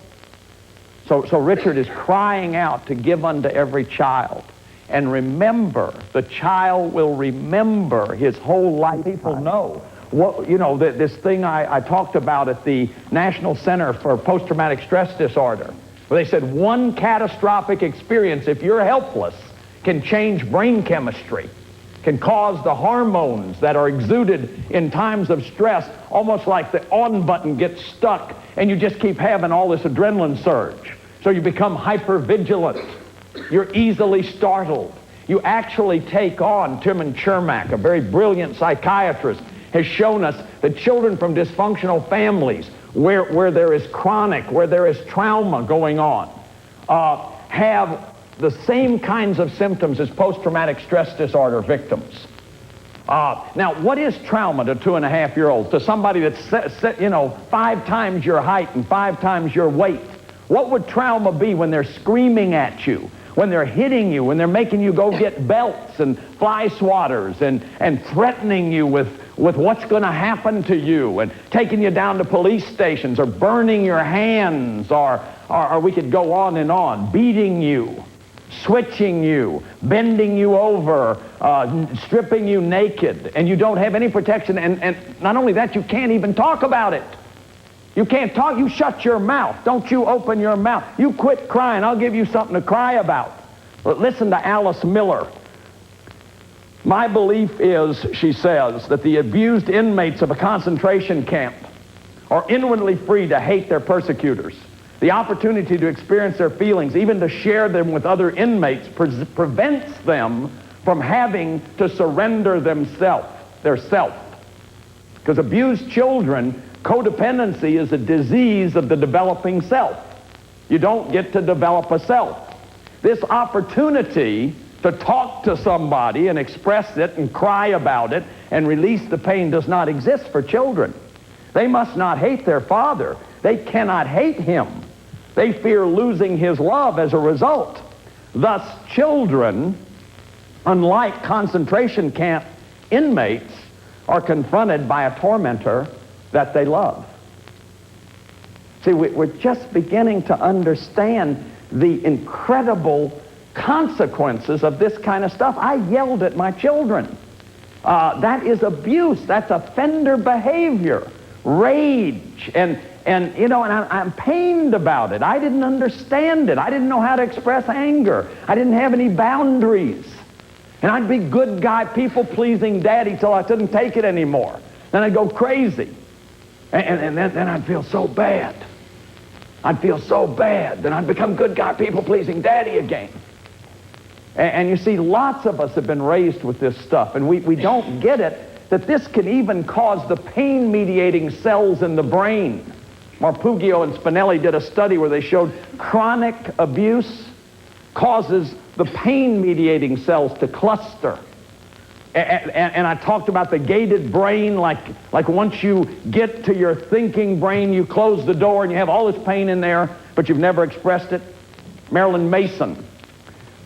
So Richard is crying out to give unto every child. And remember, the child will remember his whole life. People know. This thing I talked about at the National Center for Post-Traumatic Stress Disorder, where they said one catastrophic experience, if you're helpless, can change brain chemistry, can cause the hormones that are exuded in times of stress, almost like the on button gets stuck and you just keep having all this adrenaline surge. So you become hypervigilant. You're easily startled. You actually take on, Tim Chermak, a very brilliant psychiatrist, has shown us that children from dysfunctional families, where there is chronic, where there is trauma going on, have the same kinds of symptoms as post-traumatic stress disorder victims. Now, what is trauma to 2.5-year-olds? To somebody that's 5 times your height and 5 times your weight? What would trauma be when they're screaming at you, when they're hitting you, when they're making you go get belts and fly swatters and threatening you with what's going to happen to you and taking you down to police stations or burning your hands or we could go on, beating you, switching you, bending you over, stripping you naked, and you don't have any protection, and not only that, you can't even talk about it. You can't talk, you shut your mouth. Don't you open your mouth. You quit crying, I'll give you something to cry about. But listen to Alice Miller. My belief is, she says, that the abused inmates of a concentration camp are inwardly free to hate their persecutors. The opportunity to experience their feelings, even to share them with other inmates, prevents them from having to surrender their self. Because abused children, codependency is a disease of the developing self. You don't get to develop a self. This opportunity to talk to somebody and express it and cry about it and release the pain does not exist for children. They must not hate their father. They cannot hate him. They fear losing his love as a result. Thus, children, unlike concentration camp inmates, are confronted by a tormentor that they love. See, we're just beginning to understand the incredible consequences of this kind of stuff. I yelled at my children. That is abuse. That's offender behavior, rage, and I'm pained about it. I didn't understand it. I didn't know how to express anger. I didn't have any boundaries. And I'd be good guy, people-pleasing daddy till I couldn't take it anymore. Then I'd go crazy. And then I'd feel so bad. I'd feel so bad. Then I'd become good guy, people-pleasing daddy again. And you see, lots of us have been raised with this stuff, and we don't get it, that this can even cause the pain-mediating cells in the brain. Marpuggio and Spinelli did a study where they showed chronic abuse causes the pain-mediating cells to cluster. And I talked about the gated brain, like once you get to your thinking brain, you close the door and you have all this pain in there, but you've never expressed it. Marilyn Mason,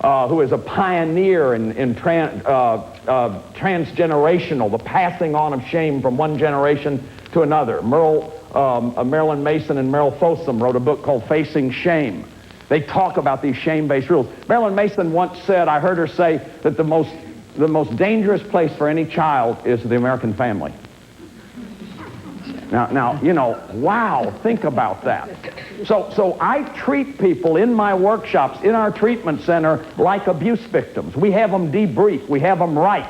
who is a pioneer in transgenerational, the passing on of shame from one generation to another. Marilyn Mason and Merrill Fossum wrote a book called Facing Shame. They talk about these shame-based rules. Marilyn Mason once said, I heard her say, that the most dangerous place for any child is the American family. Now, you know, wow, think about that. So I treat people in my workshops, in our treatment center, like abuse victims. We have them debrief. We have them write.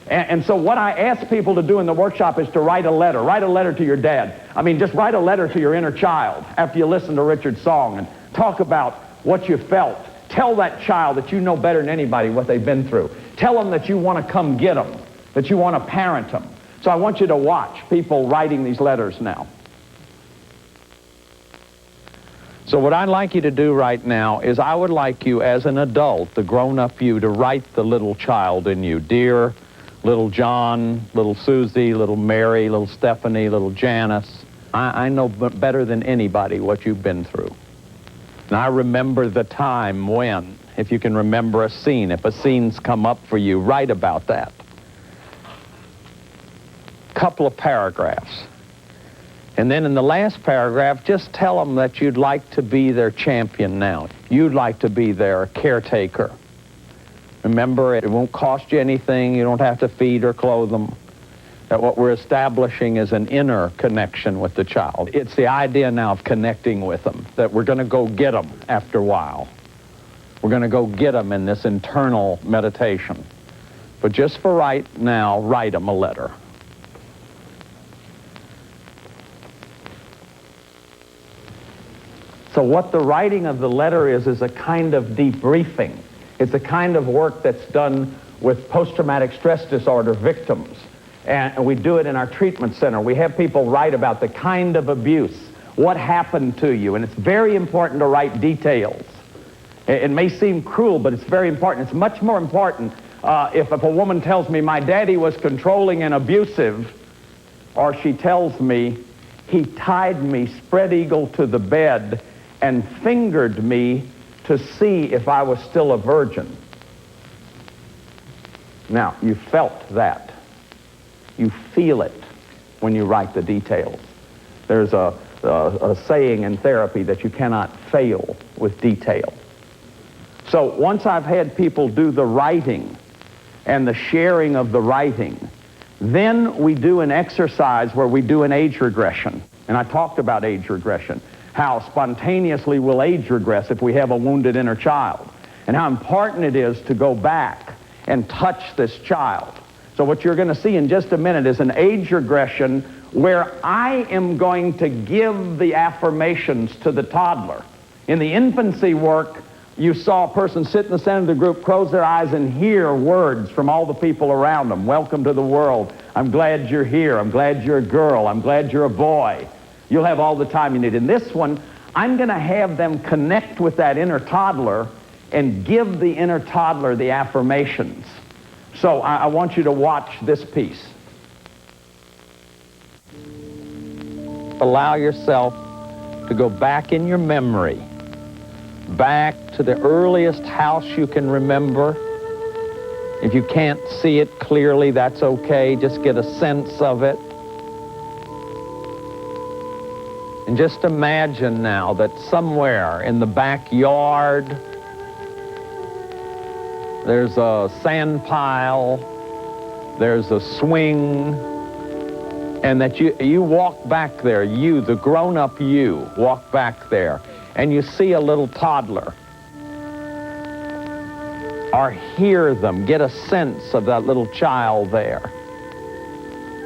And so what I ask people to do in the workshop is to write a letter. Write a letter to your dad. I mean, just write a letter to your inner child after you listen to Richard's song and talk about what you felt. Tell that child that you know better than anybody what they've been through. Tell them that you want to come get them, that you want to parent them. So I want you to watch people writing these letters now. So what I'd like you to do right now is I would like you as an adult, the grown-up you, to write the little child in you. Dear little John, little Susie, little Mary, little Stephanie, little Janice, I know better than anybody what you've been through. And I remember the time when, if you can remember a scene, if a scene's come up for you, write about that. Couple of paragraphs. And then in the last paragraph, just tell them that you'd like to be their champion now. You'd like to be their caretaker. Remember, it won't cost you anything. You don't have to feed or clothe them. That what we're establishing is an inner connection with the child. It's the idea now of connecting with them, that we're going to go get them after a while. We're going to go get them in this internal meditation. But just for right now, write them a letter. So what the writing of the letter is a kind of debriefing. It's a kind of work that's done with post-traumatic stress disorder victims. And we do it in our treatment center. We have people write about the kind of abuse, what happened to you, and it's very important to write details. It may seem cruel, but it's very important. It's much more important if a woman tells me my daddy was controlling and abusive, or she tells me he tied me spread eagle to the bed and fingered me to see if I was still a virgin. Now, you felt that. You feel it when you write the details. There's a saying in therapy that you cannot fail with detail. So once I've had people do the writing and the sharing of the writing, then we do an exercise where we do an age regression. And I talked about age regression, how spontaneously we'll age regress if we have a wounded inner child, and how important it is to go back and touch this child. So what you're going to see in just a minute is an age regression where I am going to give the affirmations to the toddler. In the infancy work, you saw a person sit in the center of the group, close their eyes, and hear words from all the people around them. Welcome to the world. I'm glad you're here. I'm glad you're a girl. I'm glad you're a boy. You'll have all the time you need. In this one, I'm going to have them connect with that inner toddler and give the inner toddler the affirmations. So I want you to watch this piece. Allow yourself to go back in your memory, back to the earliest house you can remember. If you can't see it clearly, that's okay. Just get a sense of it. And just imagine now that somewhere in the backyard, there's a sand pile, there's a swing, and that you walk back there, you, the grown-up you, walk back there, and you see a little toddler. Or hear them, get a sense of that little child there.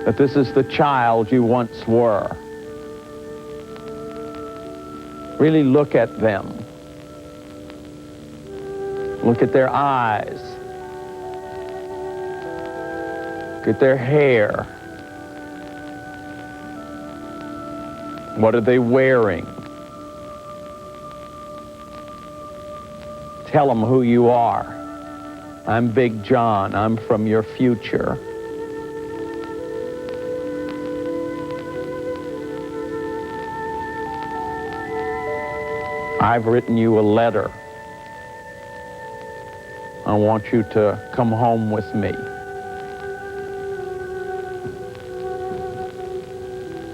That this is the child you once were. Really look at them. Look at their eyes. Look at their hair. What are they wearing? Tell them who you are. I'm Big John. I'm from your future. I've written you a letter. I want you to come home with me.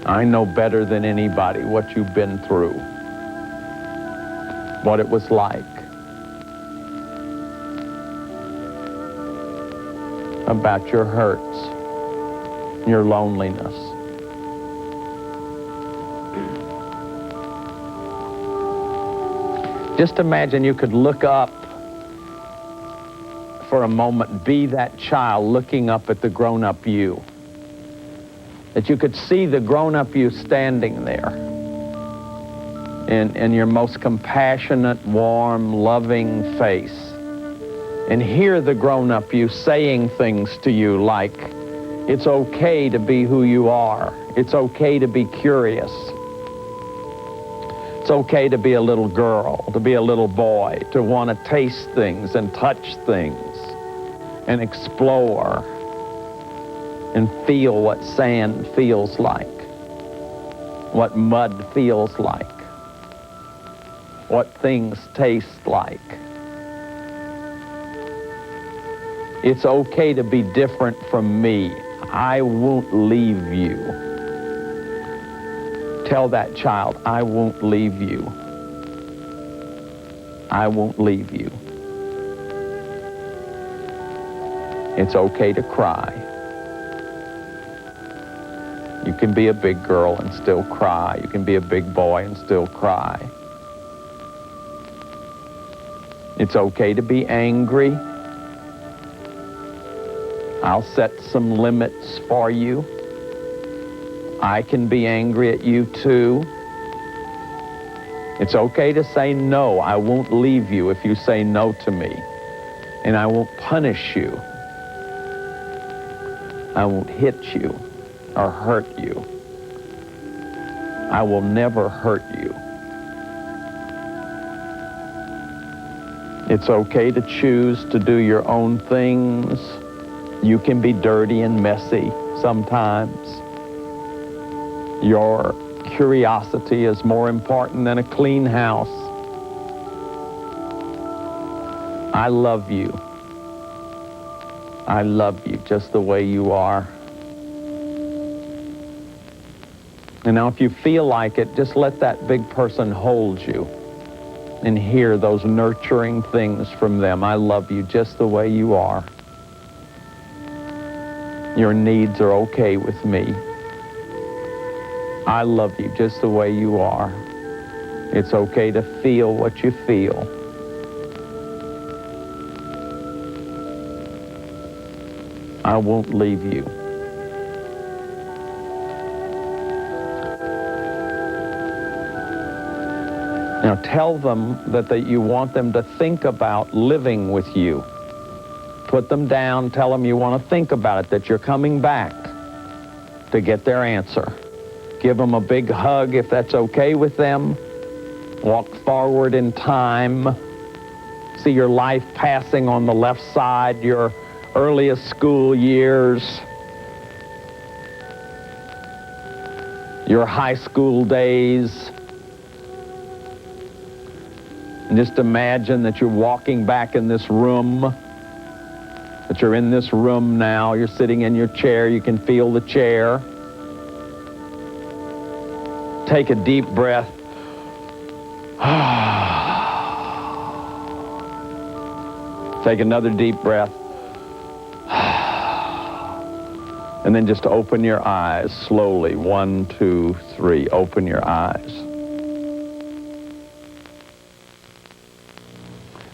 I know better than anybody what you've been through, what it was like, about your hurts, your loneliness. Just imagine you could look up for a moment, be that child looking up at the grown-up you. That you could see the grown-up you standing there in your most compassionate, warm, loving face. And hear the grown-up you saying things to you like, it's okay to be who you are. It's okay to be curious. It's okay to be a little girl, to be a little boy, to want to taste things and touch things and explore and feel what sand feels like, what mud feels like, what things taste like. It's okay to be different from me. I won't leave you. Tell that child, I won't leave you. I won't leave you. It's okay to cry. You can be a big girl and still cry. You can be a big boy and still cry. It's okay to be angry. I'll set some limits for you. I can be angry at you too. It's okay to say no. I won't leave you if you say no to me. And I won't punish you. I won't hit you or hurt you. I will never hurt you. It's okay to choose to do your own things. You can be dirty and messy sometimes. Your curiosity is more important than a clean house. I love you. I love you just the way you are. And now if you feel like it, just let that big person hold you and hear those nurturing things from them. I love you just the way you are. Your needs are okay with me. I love you just the way you are. It's okay to feel what you feel. I won't leave you. Now tell them that you want them to think about living with you. Put them down, tell them you want to think about it, that you're coming back to get their answer. Give them a big hug if that's okay with them. Walk forward in time. See your life passing on the left side, your earliest school years, your high school days. And just imagine that you're walking back in this room, that you're in this room now, you're sitting in your chair, you can feel the chair. Take a deep breath. Take another deep breath. And then just open your eyes slowly. 1, 2, 3. Open your eyes.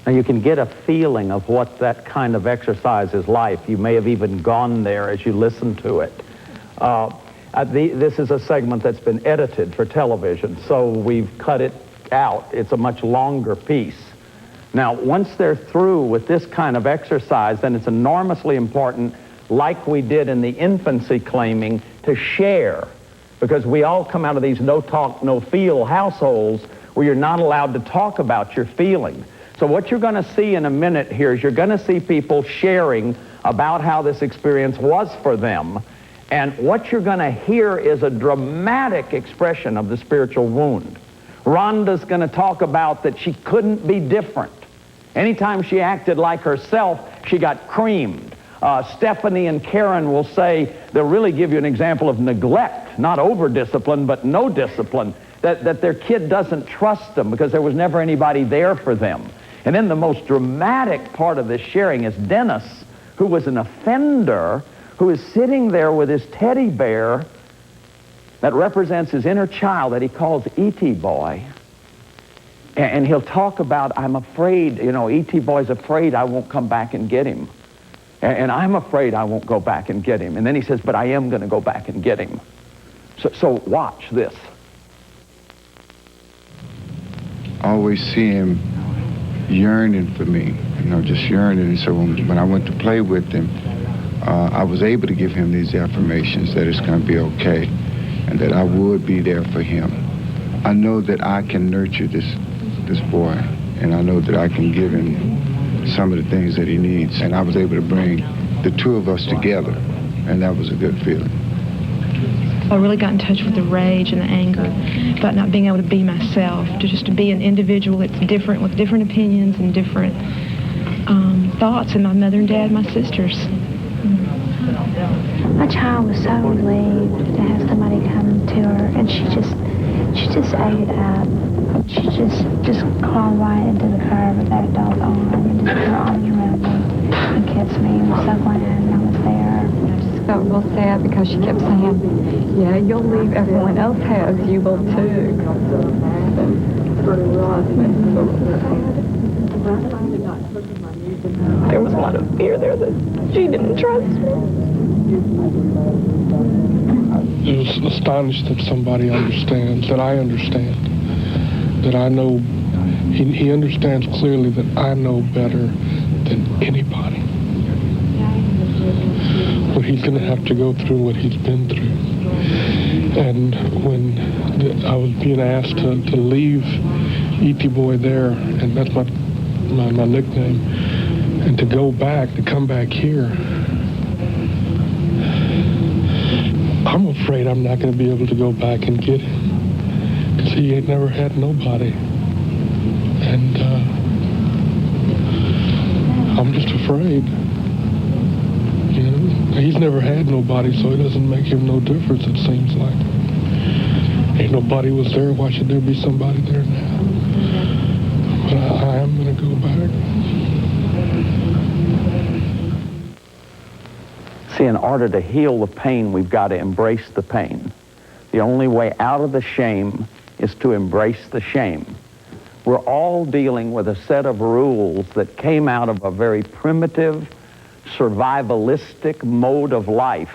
Now you can get a feeling of what that kind of exercise is like. You may have even gone there as you listen to it. This is a segment that's been edited for television, so we've cut it out. It's a much longer piece. Now, once they're through with this kind of exercise, then it's enormously important, like we did in the infancy claiming, to share. Because we all come out of these no talk, no feel households where you're not allowed to talk about your feelings. So what you're going to see in a minute here is you're going to see people sharing about how this experience was for them. And what you're going to hear is a dramatic expression of the spiritual wound. Rhonda's going to talk about that she couldn't be different. Anytime she acted like herself, she got creamed. Stephanie and Karen will say, they'll really give you an example of neglect, not over-discipline, but no discipline, that their kid doesn't trust them because there was never anybody there for them. And then the most dramatic part of this sharing is Dennis, who was an offender, who is sitting there with his teddy bear that represents his inner child that he calls E.T. Boy. And he'll talk about, I'm afraid, E.T. Boy's afraid I won't come back and get him. And I'm afraid I won't go back and get him. And then he says, but I am going to go back and get him. So watch this. I always see him yearning for me, just yearning. And so when I went to play with him, I was able to give him these affirmations that it's going to be okay and that I would be there for him. I know that I can nurture this boy, and I know that I can give him some of the things that he needs. And I was able to bring the two of us together, and that was a good feeling. I really got in touch with the rage and the anger about not being able to be myself, to be an individual that's different, with different opinions and different thoughts, and my mother and dad, my sisters. My child was so relieved to have somebody come to her, and she just ate it up. She just crawled right into the curve of that dog's arm and just put her arms around me and kissed me. I was so glad I was there. I just felt real sad because she kept saying, yeah, you'll leave, everyone else has, you will too. There was a lot of fear there that she didn't trust me. I was astonished that somebody understands, that I understand, that I know, he understands clearly that I know better than anybody. But he's going to have to go through what he's been through. And when I was being asked to leave E.T. Boy there, and that's my nickname, and to come back here, I'm afraid I'm not going to be able to go back and get him, because he ain't never had nobody. And I'm just afraid. He's never had nobody, so it doesn't make him no difference, it seems like. Ain't nobody was there, why should there be somebody there now? But I am going to go back. See, in order to heal the pain, we've got to embrace the pain. The only way out of the shame is to embrace the shame. We're all dealing with a set of rules that came out of a very primitive, survivalistic mode of life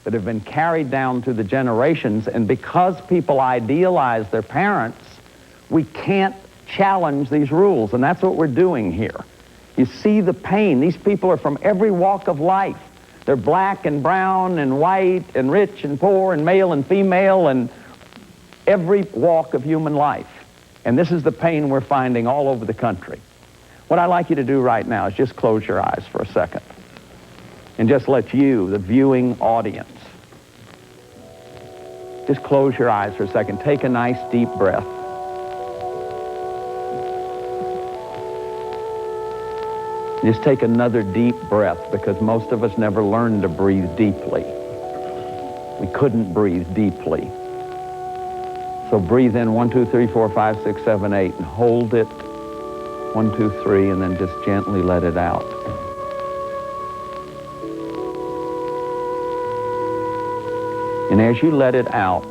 that have been carried down through the generations, and because people idealize their parents, we can't challenge these rules, and that's what we're doing here. You see the pain. These people are from every walk of life. They're black and brown and white and rich and poor and male and female and every walk of human life. And this is the pain we're finding all over the country. What I'd like you to do right now is just close your eyes for a second and just let you, the viewing audience, just close your eyes for a second. Take a nice deep breath. Just take another deep breath, because most of us never learned to breathe deeply. We couldn't breathe deeply. So breathe in 1, 2, 3, 4, 5, 6, 7, 8, and hold it. 1, 2, 3, and then just gently let it out. And as you let it out,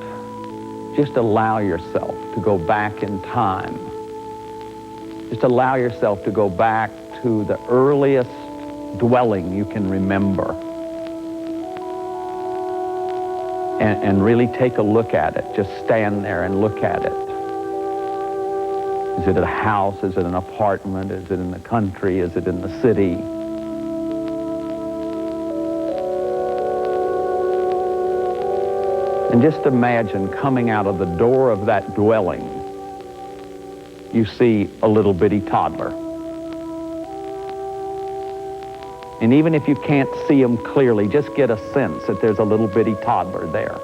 just allow yourself to go back in time. Just allow yourself to go back to the earliest dwelling you can remember. And really take a look at it. Just stand there and look at it. Is it a house? Is it an apartment? Is it in the country? Is it in the city? And just imagine coming out of the door of that dwelling, you see a little bitty toddler. And even if you can't see him clearly, just get a sense that there's a little bitty toddler there.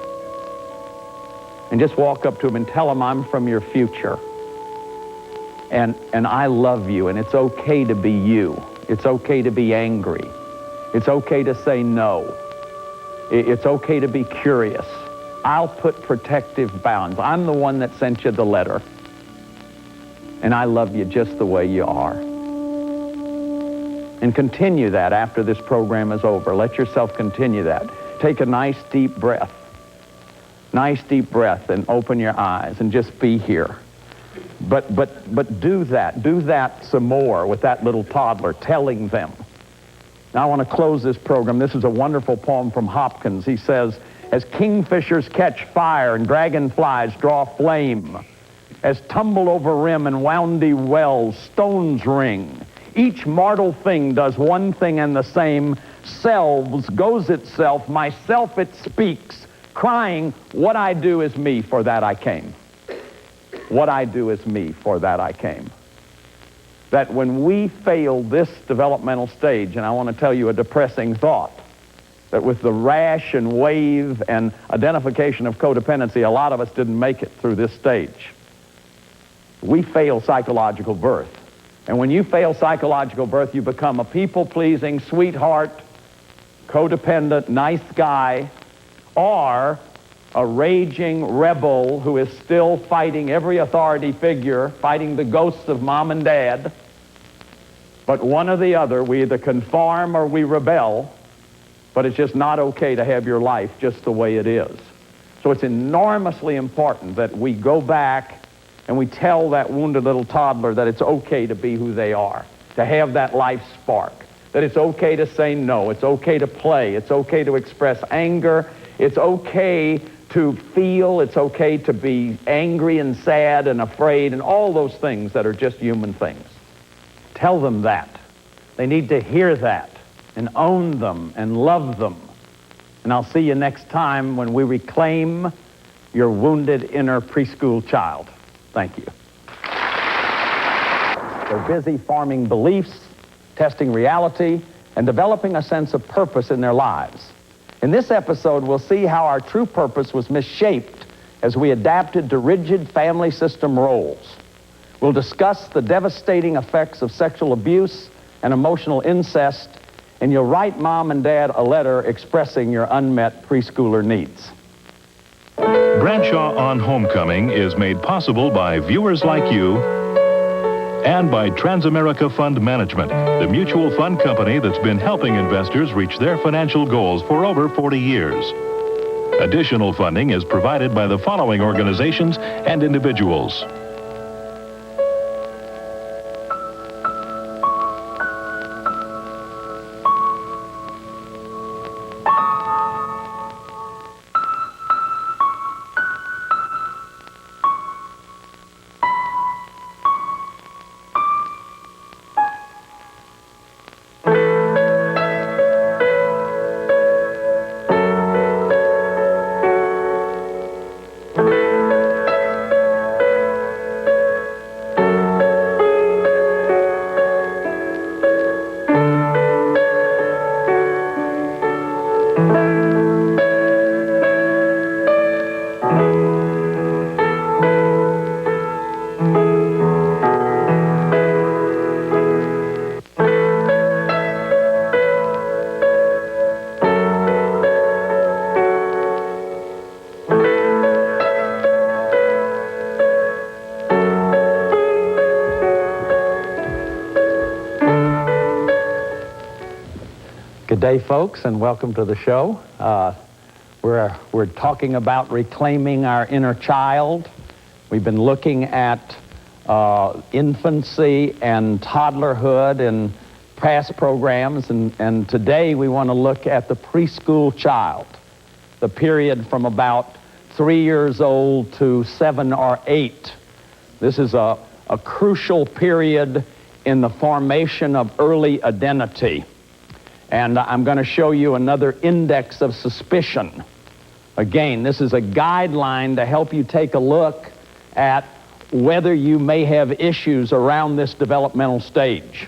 And just walk up to him and tell him, I'm from your future. And I love you, and it's okay to be you. It's okay to be angry. It's okay to say no. It's okay to be curious. I'll put protective bounds. I'm the one that sent you the letter. And I love you just the way you are. And continue that after this program is over. Let yourself continue that. Take a nice deep breath. Nice deep breath, and open your eyes and just be here. But do that. Do that some more with that little toddler, telling them. Now I want to close this program. This is a wonderful poem from Hopkins. He says, as kingfishers catch fire and dragonflies draw flame, as tumble over rim and woundy wells stones ring, each mortal thing does one thing and the same, selves goes itself, myself it speaks, crying, what I do is me, for that I came. What I do is me, for that I came. That when we fail this developmental stage, and I want to tell you a depressing thought, that with the rash and wave and identification of codependency, a lot of us didn't make it through this stage. We fail psychological birth. And when you fail psychological birth, you become a people-pleasing, sweetheart, codependent, nice guy, or a raging rebel who is still fighting every authority figure, fighting the ghosts of mom and dad. But one or the other, we either conform or we rebel, but it's just not okay to have your life just the way it is. So it's enormously important that we go back and we tell that wounded little toddler that it's okay to be who they are, to have that life spark, that it's okay to say no, it's okay to play, it's okay to express anger, it's okay to feel, it's okay to be angry and sad and afraid and all those things that are just human things. Tell them that. They need to hear that and own them and love them. And I'll see you next time when we reclaim your wounded inner preschool child. Thank you. They're busy forming beliefs, testing reality, and developing a sense of purpose in their lives. In this episode, we'll see how our true purpose was misshaped as we adapted to rigid family system roles. We'll discuss the devastating effects of sexual abuse and emotional incest, and you'll write mom and dad a letter expressing your unmet preschooler needs. Bradshaw on Homecoming is made possible by viewers like you and by Transamerica Fund Management, the mutual fund company that's been helping investors reach their financial goals for over 40 years. Additional funding is provided by the following organizations and individuals. Good day, folks, and welcome to the show. We're talking about reclaiming our inner child. We've been looking at infancy and toddlerhood in past programs, and today we want to look at the preschool child, the period from about 3 years old to 7 or 8. This is a a crucial period in the formation of early identity. And I'm going to show you another index of suspicion. Again, this is a guideline to help you take a look at whether you may have issues around this developmental stage.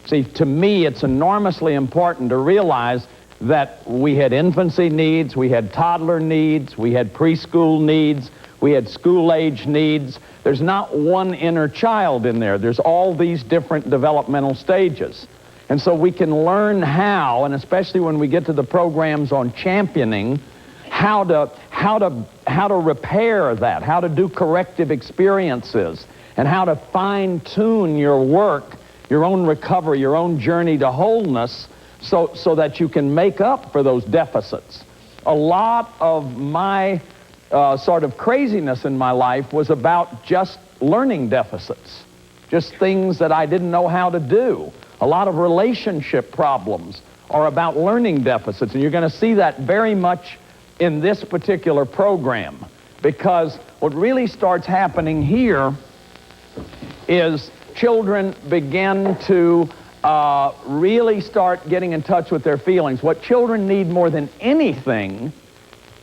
See, to me, it's enormously important to realize that we had infancy needs, we had toddler needs, we had preschool needs, we had school-age needs. There's not one inner child in there. There's all these different developmental stages. And so we can learn how, and especially when we get to the programs on championing, how to repair that, how to do corrective experiences, and how to fine-tune your work, your own recovery, your own journey to wholeness, so that you can make up for those deficits. A lot of my sort of craziness in my life was about just learning deficits, just things that I didn't know how to do. A lot of relationship problems are about learning deficits, and you're going to see that very much in this particular program, because what really starts happening here is children begin to really start getting in touch with their feelings. What children need more than anything,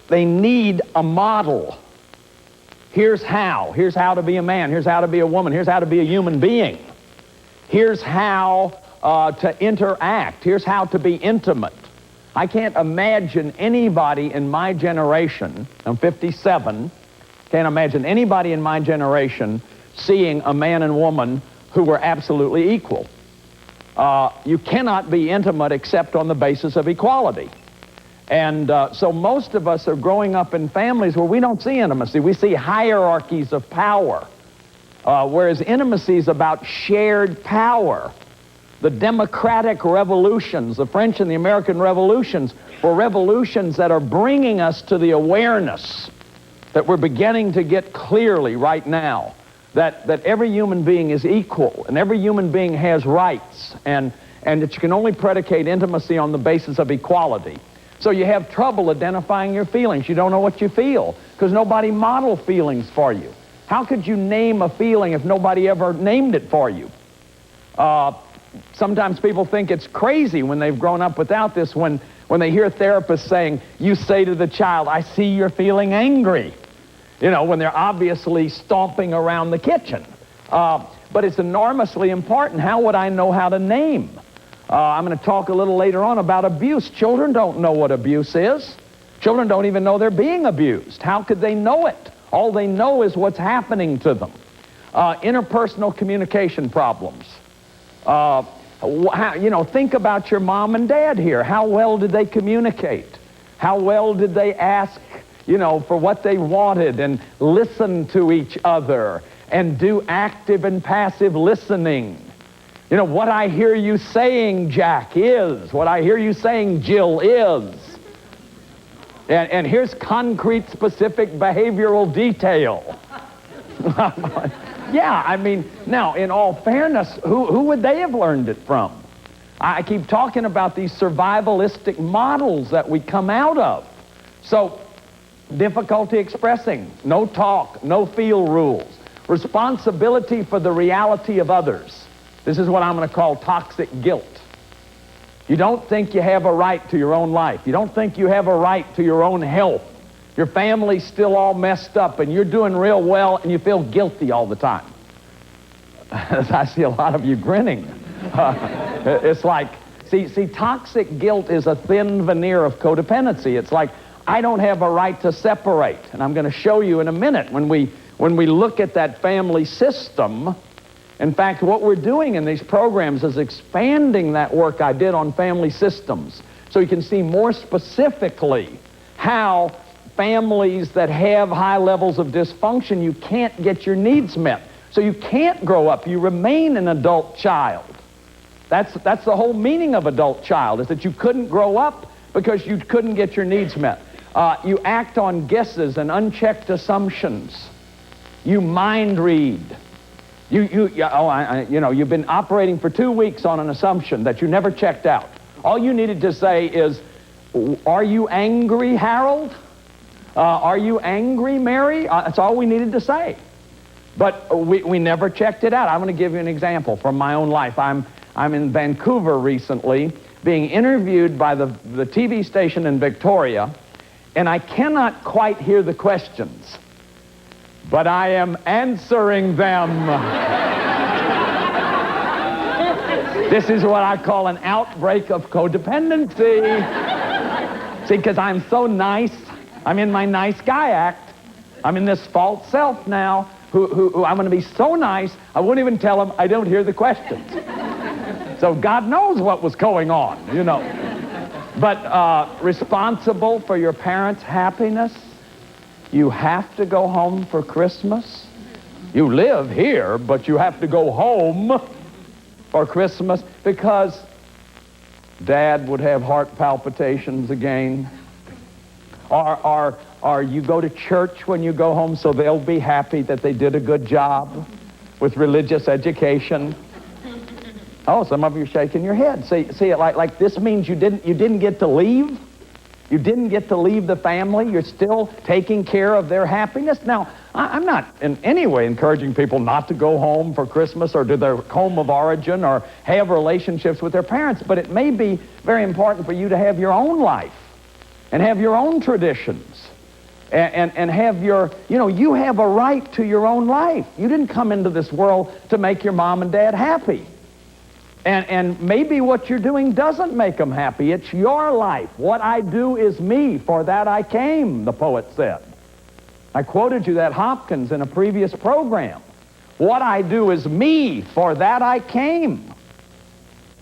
they need a model. Here's how to be a man, here's how to be a woman, here's how to be a human being. Here's how to interact, here's how to be intimate. I can't imagine anybody in my generation, I'm 57, can't imagine anybody in my generation seeing a man and woman who were absolutely equal. You cannot be intimate except on the basis of equality. And so most of us are growing up in families where we don't see intimacy. We see hierarchies of power, whereas intimacy is about shared power. The democratic revolutions, the French and the American revolutions, were revolutions that are bringing us to the awareness that we're beginning to get clearly right now, that every human being is equal and every human being has rights, and that you can only predicate intimacy on the basis of equality. So you have trouble identifying your feelings. You don't know what you feel because nobody modeled feelings for you. How could you name a feeling if nobody ever named it for you? Sometimes people think it's crazy when they've grown up without this, when they hear therapists saying, you say to the child, I see you're feeling angry, you know, when they're obviously stomping around the kitchen. But it's enormously important. How would I know how to name? I'm going to talk a little later on about abuse. Children don't know what abuse is. Children don't even know they're being abused. How could they know it? All they know is what's happening to them. Interpersonal communication problems. Think about your mom and dad here. How well did they communicate? How well did they ask, for what they wanted and listen to each other and do active and passive listening? What I hear you saying, Jack, is. What I hear you saying, Jill, is. And here's concrete, specific behavioral detail. Yeah, I mean, now, in all fairness, who would they have learned it from? I keep talking about these survivalistic models that we come out of. So, difficulty expressing, no talk, no feel rules, responsibility for the reality of others. This is what I'm going to call toxic guilt. You don't think you have a right to your own life. You don't think you have a right to your own health. Your family's still all messed up and you're doing real well and you feel guilty all the time. I see a lot of you grinning. It's like, see, toxic guilt is a thin veneer of codependency. It's like, I don't have a right to separate. And I'm going to show you in a minute when we look at that family system. In fact, what we're doing in these programs is expanding that work I did on family systems so you can see more specifically how families that have high levels of dysfunction, you can't get your needs met. So you can't grow up. You remain an adult child. That's the whole meaning of adult child, is that you couldn't grow up because you couldn't get your needs met. You act on guesses and unchecked assumptions. You mind read. You've been operating for 2 weeks on an assumption that you never checked out. All you needed to say is, are you angry, Harold? Are you angry, Mary? That's all we needed to say. But we never checked it out. I'm going to give you an example from my own life. I'm in Vancouver recently, being interviewed by the TV station in Victoria, and I cannot quite hear the questions, but I am answering them. This is what I call an outbreak of codependency. See, because I'm so nice, I'm in my nice guy act. I'm in this false self now, who I'm going to be so nice, I won't even tell him I don't hear the questions. So God knows what was going on, you know. But responsible for your parents' happiness, you have to go home for Christmas. You live here, but you have to go home for Christmas because Dad would have heart palpitations again. Or you go to church when you go home so they'll be happy that they did a good job with religious education. Oh, some of you are shaking your head. See, like this means you didn't get to leave? You didn't get to leave the family? You're still taking care of their happiness? Now, I'm not in any way encouraging people not to go home for Christmas or to their home of origin or have relationships with their parents, but it may be very important for you to have your own life and have your own traditions and have your, you have a right to your own life. You didn't come into this world to make your mom and dad happy. And maybe what you're doing doesn't make them happy. It's your life. What I do is me. For that I came, the poet said. I quoted you that Hopkins in a previous program. What I do is me. For that I came.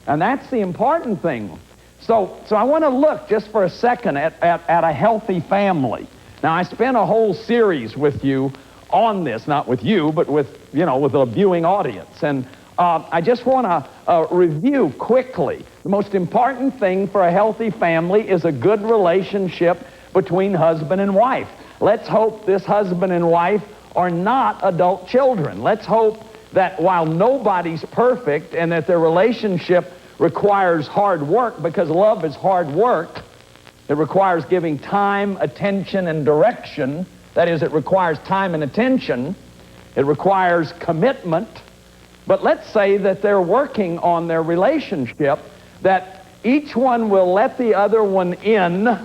And that's the important thing. So I want to look just for a second at a healthy family. Now, I spent a whole series with you on this. Not with you, but with a viewing audience. And I just want to review quickly. The most important thing for a healthy family is a good relationship between husband and wife. Let's hope this husband and wife are not adult children. Let's hope that while nobody's perfect and that their relationship requires hard work, because love is hard work, it requires giving time, attention, and direction. That is, it requires time and attention. It requires commitment. But let's say that they're working on their relationship, that each one will let the other one in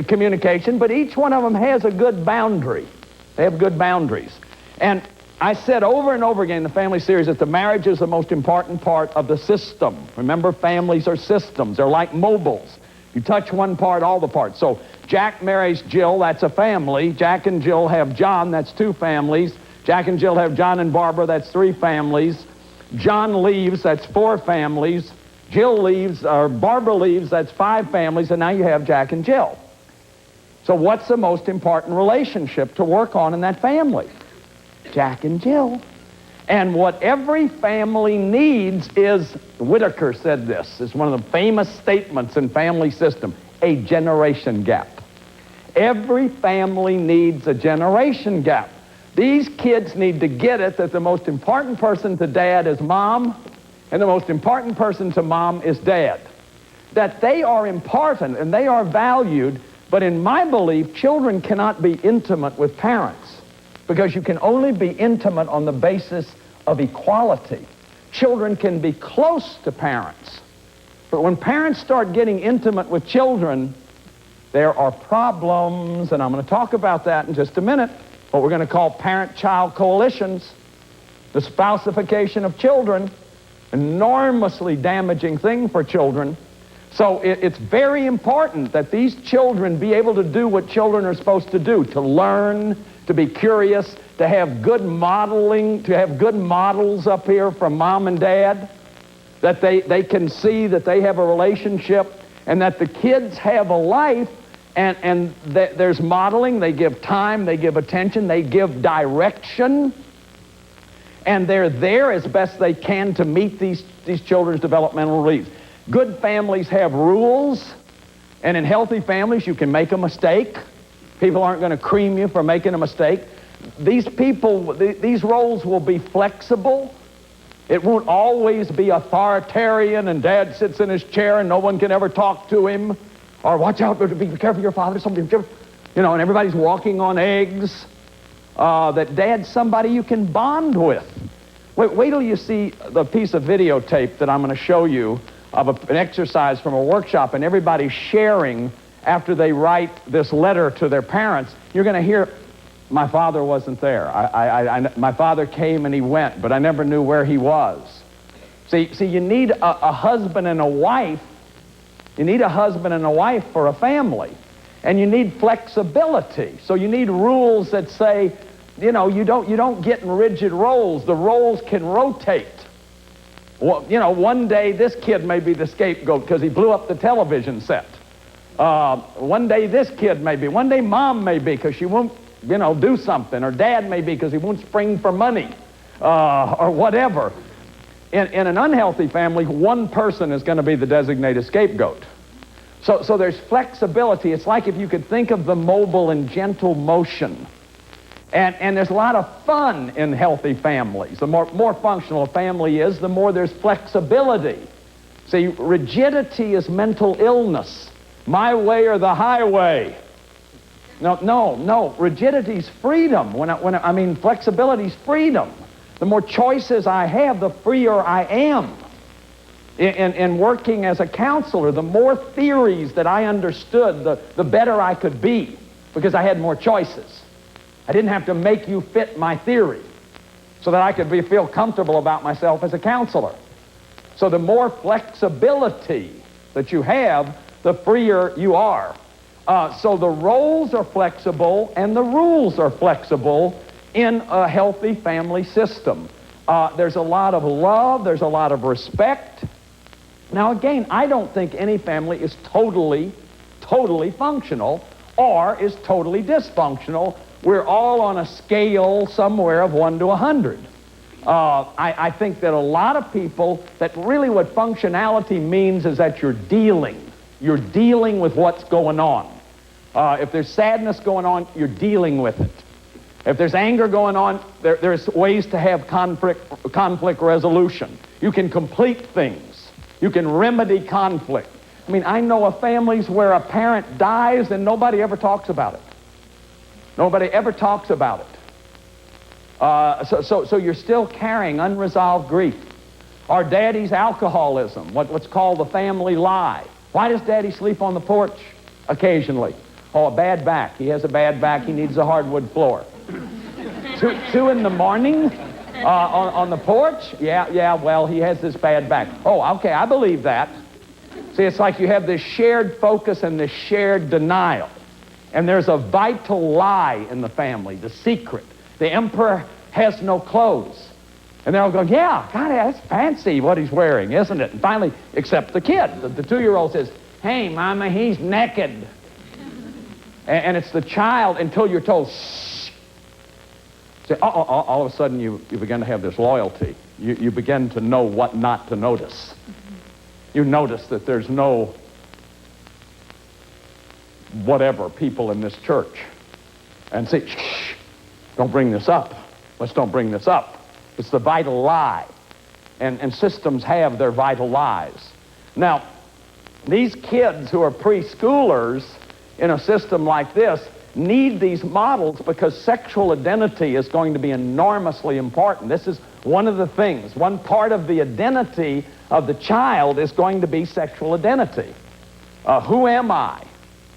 communication, but each one of them has a good boundary. They have good boundaries. And I said over and over again in the family series that the marriage is the most important part of the system. Remember, families are systems. They're like mobiles. You touch one part, all the parts. So Jack marries Jill, that's a family. Jack and Jill have John, that's 2 families. Jack and Jill have John and Barbara, that's 3 families. John leaves, that's 4 families. Jill leaves, or Barbara leaves, that's 5 families, and now you have Jack and Jill. So what's the most important relationship to work on in that family? Jack and Jill. And what every family needs is, Whitaker said this, it's one of the famous statements in family system, a generation gap. Every family needs a generation gap. These kids need to get it that the most important person to dad is mom, and the most important person to mom is dad. That they are important and they are valued, but in my belief, children cannot be intimate with parents because you can only be intimate on the basis of equality. Children can be close to parents, but when parents start getting intimate with children, there are problems, and I'm going to talk about that in just a minute. What we're going to call parent-child coalitions, the spousification of children, enormously damaging thing for children. So it's very important that these children be able to do what children are supposed to do, to learn, to be curious, to have good modeling, to have good models up here from mom and dad, that they can see that they have a relationship and that the kids have a life. And there's modeling, they give time, they give attention, they give direction, and they're there as best they can to meet these children's developmental needs. Good families have rules, and in healthy families you can make a mistake. People aren't going to cream you for making a mistake. These roles will be flexible. It won't always be authoritarian and dad sits in his chair and no one can ever talk to him. Or watch out, be careful of your father, something, and everybody's walking on eggs. that Dad's somebody you can bond with. Wait till you see the piece of videotape that I'm going to show you of an exercise from a workshop, and everybody sharing after they write this letter to their parents. You're going to hear, my father wasn't there. My father came and he went, but I never knew where he was. See, you need a husband and a wife. You need a husband and a wife for a family. And you need flexibility. So you need rules that say, you don't get in rigid roles. The roles can rotate. Well, one day this kid may be the scapegoat because he blew up the television set. One day this kid may be. One day mom may be because she won't, do something. Or dad may be because he won't spring for money. Or whatever. In an unhealthy family, one person is going to be the designated scapegoat. So there's flexibility. It's like if you could think of the mobile and gentle motion. And there's a lot of fun in healthy families. The more functional a family is, the more there's flexibility. See, rigidity is mental illness. My way or the highway. No. Rigidity's freedom. I mean flexibility's freedom. The more choices I have, the freer I am. In working as a counselor, the more theories that I understood, the better I could be, because I had more choices. I didn't have to make you fit my theory so that I could feel comfortable about myself as a counselor. So the more flexibility that you have, the freer you are. So the roles are flexible and the rules are flexible in a healthy family system. There's a lot of love, there's a lot of respect. Now again, I don't think any family is totally functional or is totally dysfunctional. We're all on a scale somewhere of 1 to 100. I think that a lot of people, that really what functionality means is that you're dealing with what's going on. If there's sadness going on, you're dealing with it. If there's anger going on, there's ways to have conflict resolution. You can complete things. You can remedy conflict. I mean, I know of families where a parent dies and nobody ever talks about it. Nobody ever talks about it. So you're still carrying unresolved grief. Or daddy's alcoholism, what's called the family lie. Why does daddy sleep on the porch occasionally? Oh, a bad back. He has a bad back. He needs a hardwood floor. 2 in the morning on the porch? Yeah, well, he has this bad back. Oh, okay, I believe that. See, it's like you have this shared focus and this shared denial. And there's a vital lie in the family, the secret. The emperor has no clothes. And they're all going, yeah, God, that's fancy what he's wearing, isn't it? And finally, except the kid. The 2-year-old says, hey, Mama, he's naked. And it's the child until you're told, shh. See, all of a sudden you begin to have this loyalty. You begin to know what not to notice. You notice that there's no whatever people in this church. And say, shh, don't bring this up. Let's don't bring this up. It's the vital lie. And systems have their vital lies. Now, these kids who are preschoolers in a system like this need these models because sexual identity is going to be enormously important. This is one of the things. One part of the identity of the child is going to be sexual identity. Who am I?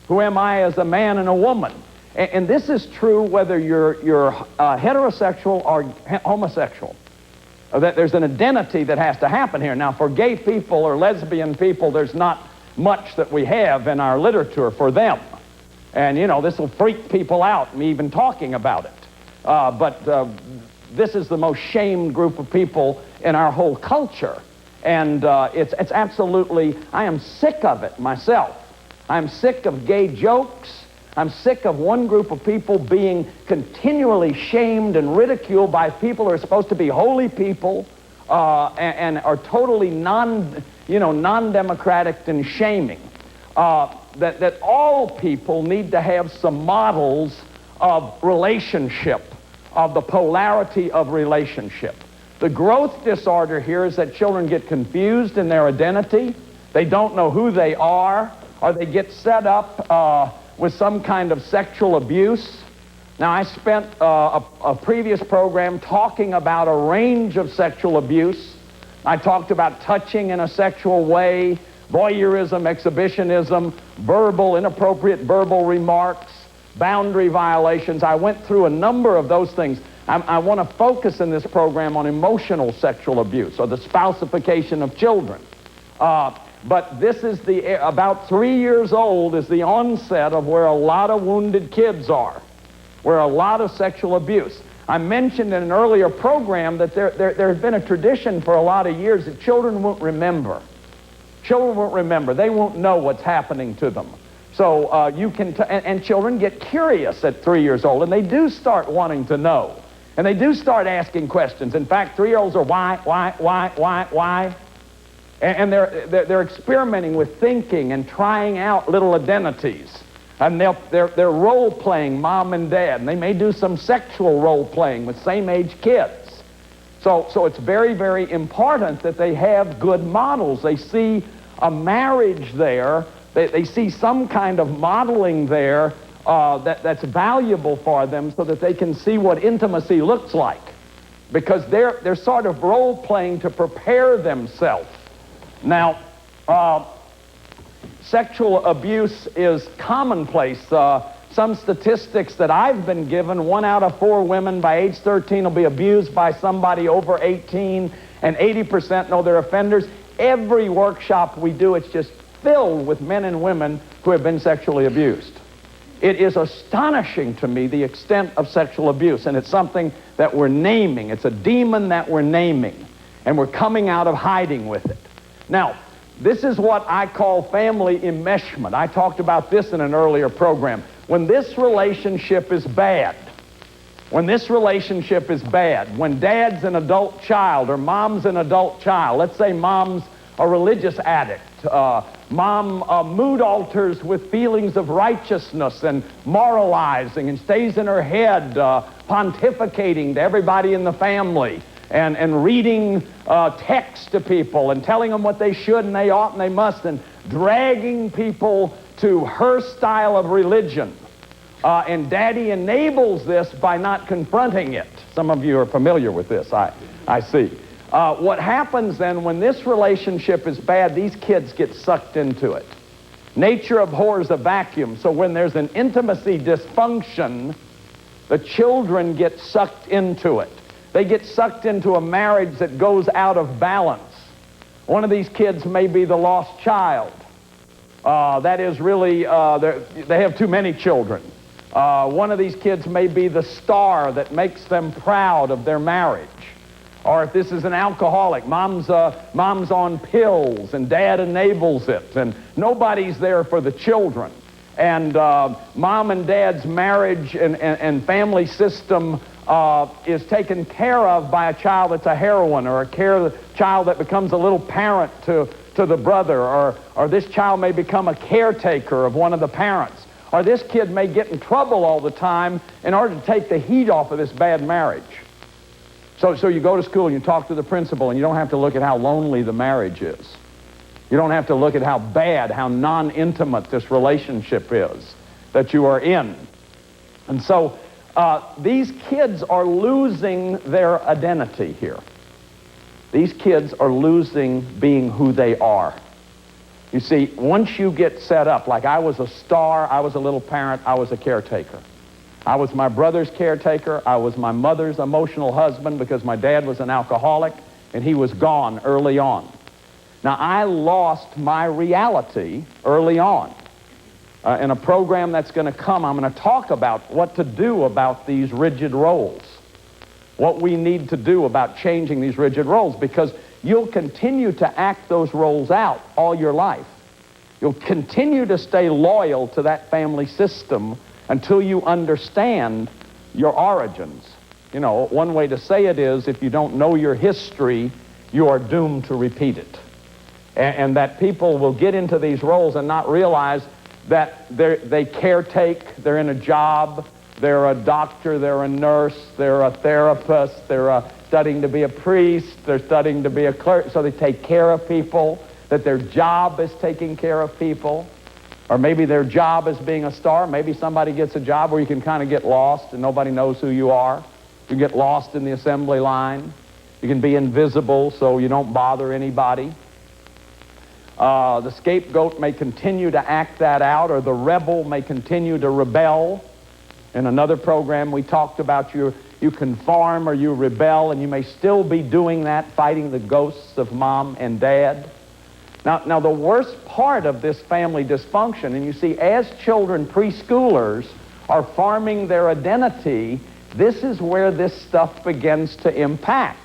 Who am I as a man and a woman? And this is true whether you're heterosexual or homosexual. That there's an identity that has to happen here. Now, for gay people or lesbian people, there's not much that we have in our literature for them. And, this will freak people out, me even talking about it. But this is the most shamed group of people in our whole culture. And it's absolutely, I am sick of it myself. I'm sick of gay jokes. I'm sick of one group of people being continually shamed and ridiculed by people who are supposed to be holy people and are totally non-democratic and shaming. That all people need to have some models of relationship, of the polarity of relationship. The growth disorder here is that children get confused in their identity. They don't know who they are, or they get set up with some kind of sexual abuse. Now, I spent a previous program talking about a range of sexual abuse. I talked about touching in a sexual way, voyeurism, exhibitionism, inappropriate verbal remarks, boundary violations. I went through a number of those things. I want to focus in this program on emotional sexual abuse, or the spousification of children. But this is about 3 years old is the onset of where a lot of wounded kids are, where a lot of sexual abuse. I mentioned in an earlier program that there has been a tradition for a lot of years that children won't remember. Children won't remember. They won't know what's happening to them. So and children get curious at 3 years old, and they do start wanting to know. And they do start asking questions. In fact, 3-year-olds are why? And they're experimenting with thinking and trying out little identities. And they're role-playing mom and dad. And they may do some sexual role-playing with same-age kids. So it's very, very important that they have good models. They see a marriage there. They see some kind of modeling there that's valuable for them, so that they can see what intimacy looks like. Because they're sort of role-playing to prepare themselves. Now, sexual abuse is commonplace. Some statistics that I've been given, 1 out of 4 women by age 13 will be abused by somebody over 18, and 80% know they're offenders. Every workshop we do, it's just filled with men and women who have been sexually abused. It is astonishing to me, the extent of sexual abuse, and it's something that we're naming. It's a demon that we're naming, and we're coming out of hiding with it. Now, this is what I call family enmeshment. I talked about this in an earlier program. When this relationship is bad, when dad's an adult child or mom's an adult child, let's say mom's a religious addict, mom mood alters with feelings of righteousness and moralizing and stays in her head, pontificating to everybody in the family, and reading texts to people and telling them what they should and they ought and they must, and dragging people to her style of religion. And Daddy enables this by not confronting it. Some of you are familiar with this, I see. What happens then when this relationship is bad, these kids get sucked into it. Nature abhors a vacuum, so when there's an intimacy dysfunction, the children get sucked into it. They get sucked into a marriage that goes out of balance. One of these kids may be the lost child. That is really, they have too many children. One of these kids may be the star that makes them proud of their marriage. Or if this is an alcoholic, mom's on pills and dad enables it, and nobody's there for the children. And mom and dad's marriage and family system is taken care of by a child that's a heroine, or a child that becomes a little parent to the brother, or this child may become a caretaker of one of the parents, or this kid may get in trouble all the time in order to take the heat off of this bad marriage. So you go to school and you talk to the principal, and you don't have to look at how lonely the marriage is. You don't have to look at how bad, how non-intimate this relationship is that you are in. And so these kids are losing their identity here. These kids are losing being who they are. You see, once you get set up, like I was a star, I was a little parent, I was a caretaker. I was my brother's caretaker. I was my mother's emotional husband because my dad was an alcoholic and he was gone early on. Now, I lost my reality early on. In a program that's going to come, I'm going to talk about what to do about these rigid roles, what we need to do about changing these rigid roles, because you'll continue to act those roles out all your life. You'll continue to stay loyal to that family system until you understand your origins. You know, one way to say it is, if you don't know your history, you are doomed to repeat it. And that people will get into these roles and not realize that they caretake, they're in a job, they're a doctor, they're a nurse, they're a therapist, they're studying to be a priest, they're studying to be a clerk, so they take care of people, that their job is taking care of people. Or maybe their job is being a star. Maybe somebody gets a job where you can kind of get lost and nobody knows who you are. You get lost in the assembly line. You can be invisible so you don't bother anybody. The scapegoat may continue to act that out, or the rebel may continue to rebel. In another program we talked about you conform or you rebel, and you may still be doing that, fighting the ghosts of mom and dad. Now the worst part of this family dysfunction, and you see, as children, preschoolers are forming their identity, this is where this stuff begins to impact.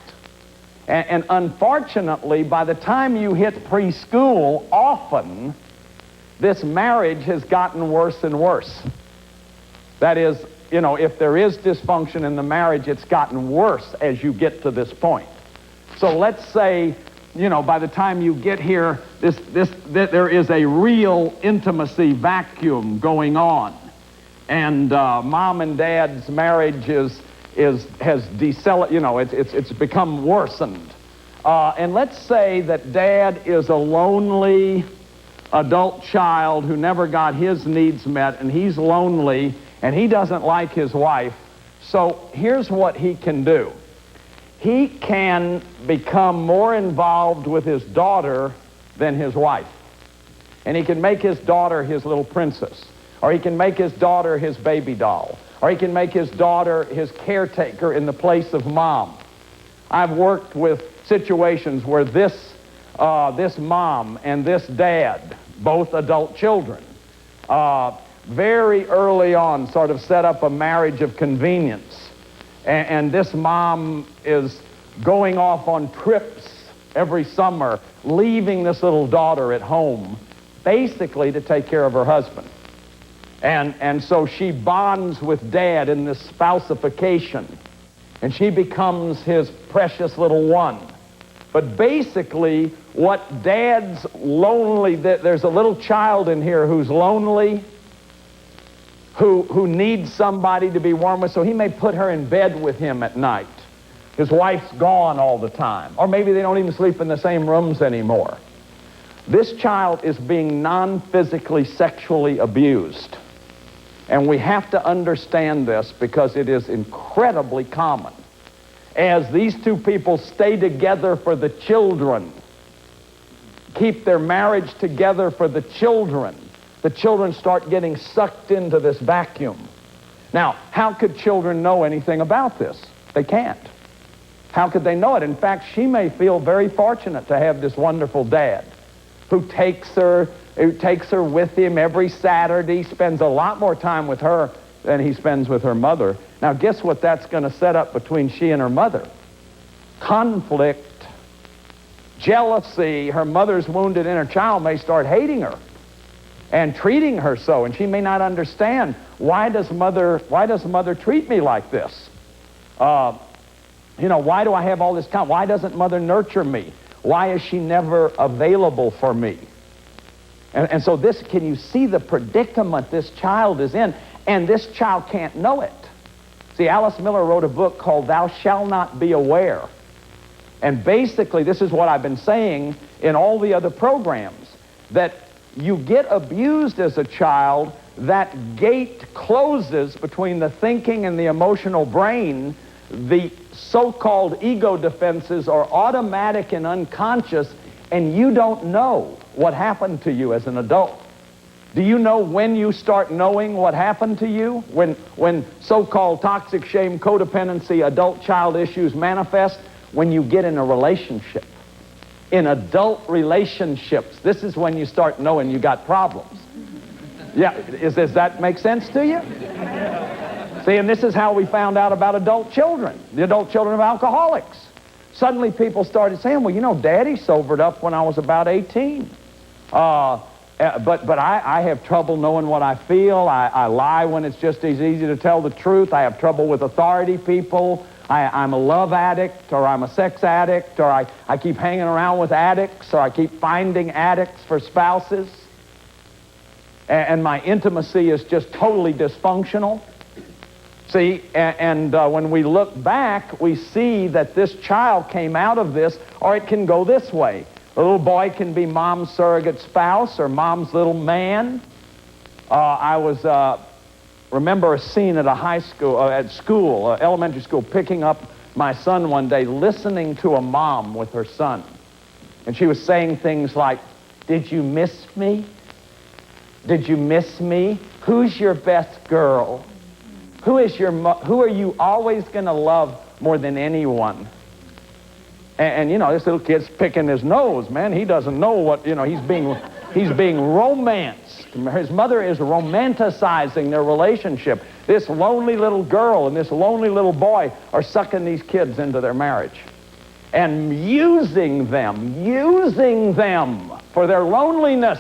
And unfortunately, by the time you hit preschool, often this marriage has gotten worse and worse. That is, you know, if there is dysfunction in the marriage, it's gotten worse as you get to this point. So let's say, you know, by the time you get here, there is a real intimacy vacuum going on, and mom and dad's marriage it's become worsened. And let's say that dad is a lonely adult child who never got his needs met, and he's lonely, and he doesn't like his wife. So here's what he can do. He can become more involved with his daughter than his wife. And he can make his daughter his little princess, or he can make his daughter his baby doll, or he can make his daughter his caretaker in the place of mom. I've worked with situations where this mom and this dad, both adult children, very early on sort of set up a marriage of convenience. And this mom is going off on trips every summer, leaving this little daughter at home, basically to take care of her husband. And so she bonds with dad in this spousification, and she becomes his precious little one. But basically, what dad's lonely, there's a little child in here who's lonely, who needs somebody to be warm with, so he may put her in bed with him at night. His wife's gone all the time. Or maybe they don't even sleep in the same rooms anymore. This child is being non-physically sexually abused. And we have to understand this because it is incredibly common. As these two people stay together for the children, keep their marriage together for the children start getting sucked into this vacuum. Now, how could children know anything about this? They can't. How could they know it? In fact, she may feel very fortunate to have this wonderful dad who takes her with him every Saturday, spends a lot more time with her than he spends with her mother. Now, guess what that's going to set up between she and her mother? Conflict, jealousy. Her mother's wounded inner child may start hating her and treating her so, and she may not understand, why does mother treat me like this? Why do I have all this time? Why doesn't mother nurture me? Why is she never available for me? And so can you see the predicament this child is in? And this child can't know it. See, Alice Miller wrote a book called Thou Shalt Not Be Aware. And basically, this is what I've been saying in all the other programs, that you get abused as a child, that gate closes between the thinking and the emotional brain. The so-called ego defenses are automatic and unconscious, and you don't know what happened to you as an adult. Do you know when you start knowing what happened to you? When so-called toxic shame, codependency, adult child issues manifest? When you get in a relationship. In adult relationships, this is when you start knowing you got problems. Yeah, does that make sense to you? See, and this is how we found out about adult children, the adult children of alcoholics. Suddenly people started saying, well, you know, Daddy sobered up when I was about 18. But I have trouble knowing what I feel. I lie when it's just as easy to tell the truth. I have trouble with authority people. I'm a love addict, or I'm a sex addict, or I keep hanging around with addicts, or I keep finding addicts for spouses. And my intimacy is just totally dysfunctional. See, and when we look back, we see that this child came out of this, or it can go this way. The little boy can be mom's surrogate spouse or mom's little man, Remember a scene at elementary school, picking up my son one day, listening to a mom with her son. And she was saying things like, "Did you miss me? Did you miss me? Who's your best girl? Who are you always going to love more than anyone?" And you know, this little kid's picking his nose, man. He doesn't know what, you know, he's being romanced. His mother is romanticizing their relationship. This lonely little girl and this lonely little boy are sucking these kids into their marriage and using them for their loneliness.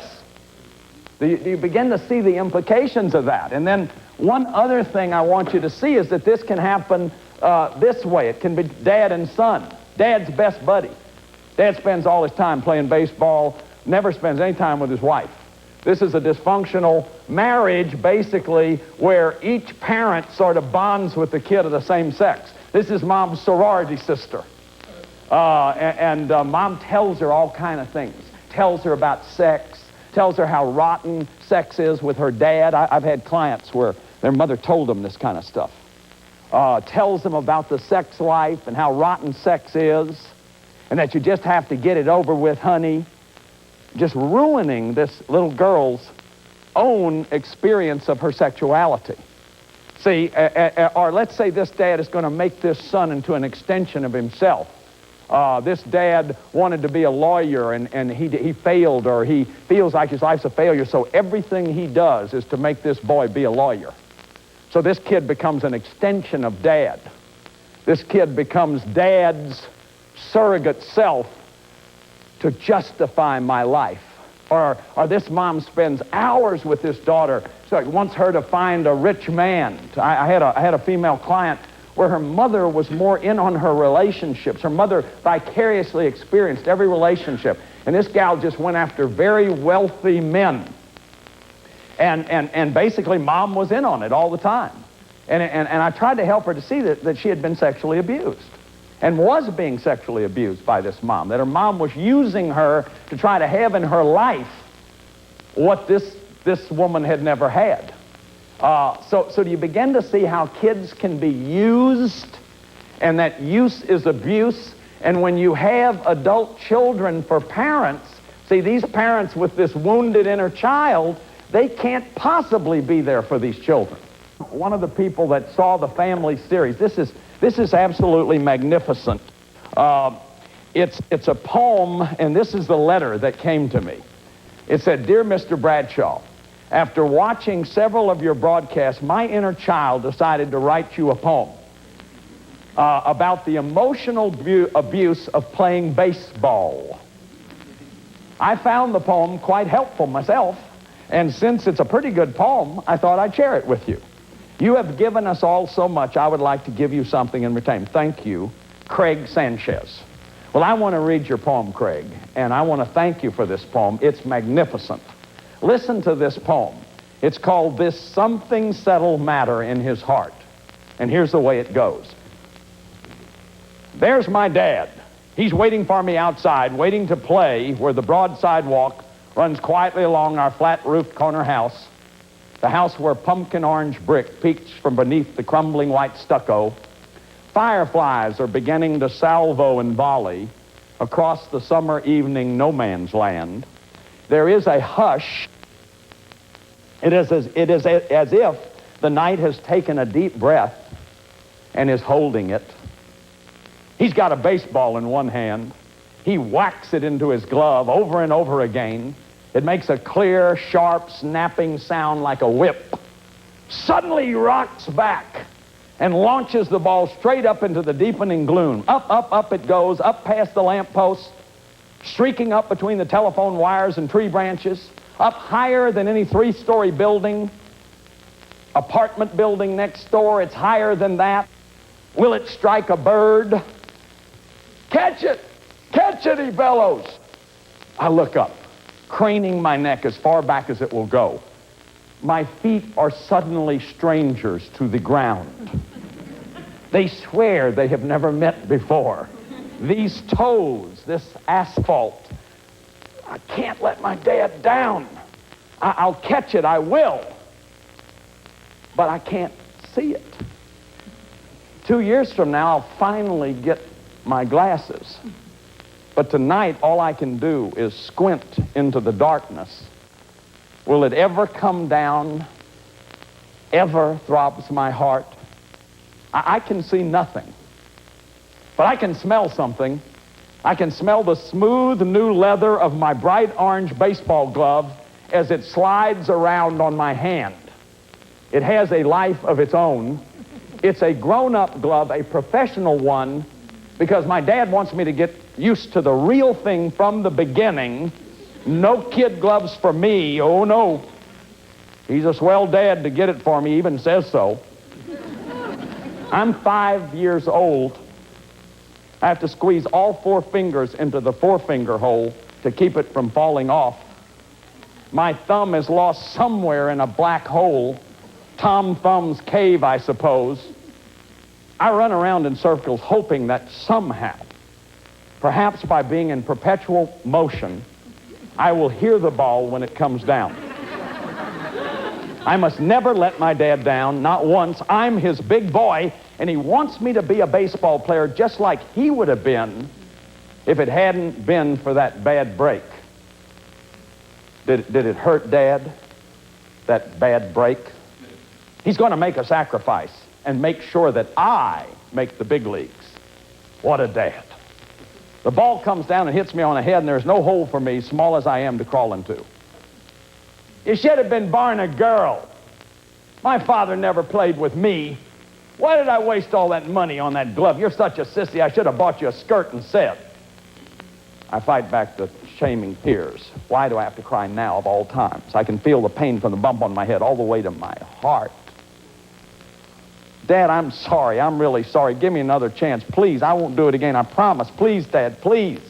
You begin to see the implications of that. And then one other thing I want you to see is that this can happen this way. It can be dad and son. Dad's best buddy. Dad spends all his time playing baseball, never spends any time with his wife. This is a dysfunctional marriage, basically, where each parent sort of bonds with the kid of the same sex. This is mom's sorority sister. Mom tells her all kind of things. Tells her about sex. Tells her how rotten sex is with her dad. I've had clients where their mother told them this kind of stuff. Tells them about the sex life and how rotten sex is, and that you just have to get it over with, honey. Just ruining this little girl's own experience of her sexuality. See, or let's say this dad is going to make this son into an extension of himself. This dad wanted to be a lawyer and he failed, or he feels like his life's a failure, so everything he does is to make this boy be a lawyer. So this kid becomes an extension of dad. This kid becomes dad's surrogate self to justify my life. Or this mom spends hours with this daughter, so it wants her to find a rich man. I had a female client where her mother was more in on her relationships. Her mother vicariously experienced every relationship. And this gal just went after very wealthy men. And basically mom was in on it all the time. And I tried to help her to see that she had been sexually abused and was being sexually abused by this mom, that her mom was using her to try to have in her life what this woman had never had. So do you begin to see how kids can be used, and that use is abuse? And when you have adult children for parents, see, these parents with this wounded inner child, they can't possibly be there for these children. One of the people that saw the family series, this is absolutely magnificent. It's a poem, and this is the letter that came to me. It said, "Dear Mr. Bradshaw, after watching several of your broadcasts, my inner child decided to write you a poem about the emotional abuse of playing baseball. I found the poem quite helpful myself, and since it's a pretty good poem, I thought I'd share it with you. You have given us all so much, I would like to give you something in return. Thank you, Craig Sanchez." Well, I want to read your poem, Craig, and I want to thank you for this poem. It's magnificent. Listen to this poem. It's called "This Something Settled Matter in His Heart." And here's the way it goes. There's my dad. He's waiting for me outside, waiting to play where the broad sidewalk runs quietly along our flat-roofed corner house, the house where pumpkin orange brick peeks from beneath the crumbling white stucco. Fireflies are beginning to salvo and volley across the summer evening no man's land. There is a hush. It is as if the night has taken a deep breath and is holding it. He's got a baseball in one hand. He whacks it into his glove over and over again. It makes a clear, sharp, snapping sound like a whip. Suddenly he rocks back and launches the ball straight up into the deepening gloom. Up, up, up it goes, up past the lamppost, streaking up between the telephone wires and tree branches, up higher than any three-story building, apartment building next door. It's higher than that. Will it strike a bird? Catch it! Catch it, he bellows. I look up, craning my neck as far back as it will go. My feet are suddenly strangers to the ground. They swear they have never met before. These toes, this asphalt. I can't let my dad down. I'll catch it, I will. but I can't see it. 2 years from now, I'll finally get my glasses. But tonight, all I can do is squint into the darkness. Will it ever come down? Ever throbs my heart? I can see nothing. But I can smell something. I can smell the smooth new leather of my bright orange baseball glove as it slides around on my hand. It has a life of its own. It's a grown-up glove, a professional one, because my dad wants me to get used to the real thing from the beginning. No kid gloves for me. Oh, no. He's a swell dad to get it for me, even says so. I'm 5 years old. I have to squeeze all 4 fingers into the forefinger hole to keep it from falling off. My thumb is lost somewhere in a black hole. Tom Thumb's cave, I suppose. I run around in circles hoping that somehow, perhaps by being in perpetual motion, I will hear the ball when it comes down. I must never let my dad down, not once. I'm his big boy, and he wants me to be a baseball player just like he would have been if it hadn't been for that bad break. Did it hurt, Dad? That bad break? He's going to make a sacrifice and make sure that I make the big leagues. What a dad. The ball comes down and hits me on the head, and there's no hole for me, small as I am, to crawl into. You should have been born a girl. My father never played with me. Why did I waste all that money on that glove? You're such a sissy, I should have bought you a skirt instead. I fight back the shaming tears. Why do I have to cry now of all times? I can feel the pain from the bump on my head all the way to my heart. Dad, I'm sorry. I'm really sorry. Give me another chance. Please, I won't do it again. I promise. Please, Dad, please.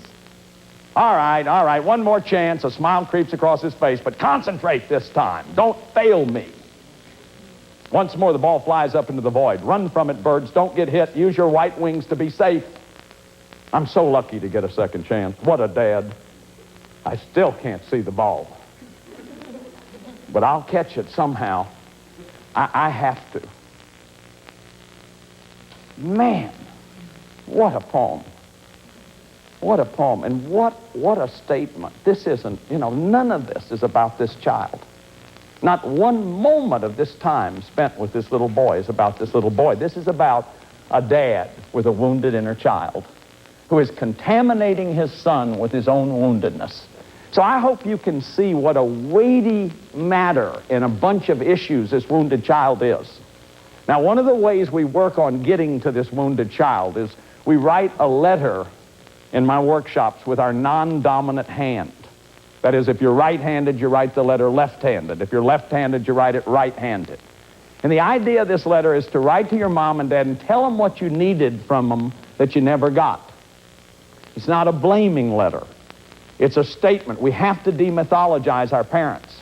All right. One more chance. A smile creeps across his face, but concentrate this time. Don't fail me. Once more, the ball flies up into the void. Run from it, birds. Don't get hit. Use your white wings to be safe. I'm so lucky to get a second chance. What a dad. I still can't see the ball. But I'll catch it somehow. I have to. Man, what a poem. What a poem. And what a statement. This isn't, none of this is about this child. Not one moment of this time spent with this little boy is about this little boy. This is about a dad with a wounded inner child who is contaminating his son with his own woundedness. So I hope you can see what a weighty matter in a bunch of issues this wounded child is. Now, one of the ways we work on getting to this wounded child is we write a letter in my workshops with our non-dominant hand. That is, if you're right-handed, you write the letter left-handed. If you're left-handed, you write it right-handed. And the idea of this letter is to write to your mom and dad and tell them what you needed from them that you never got. It's not a blaming letter. It's a statement. We have to demythologize our parents.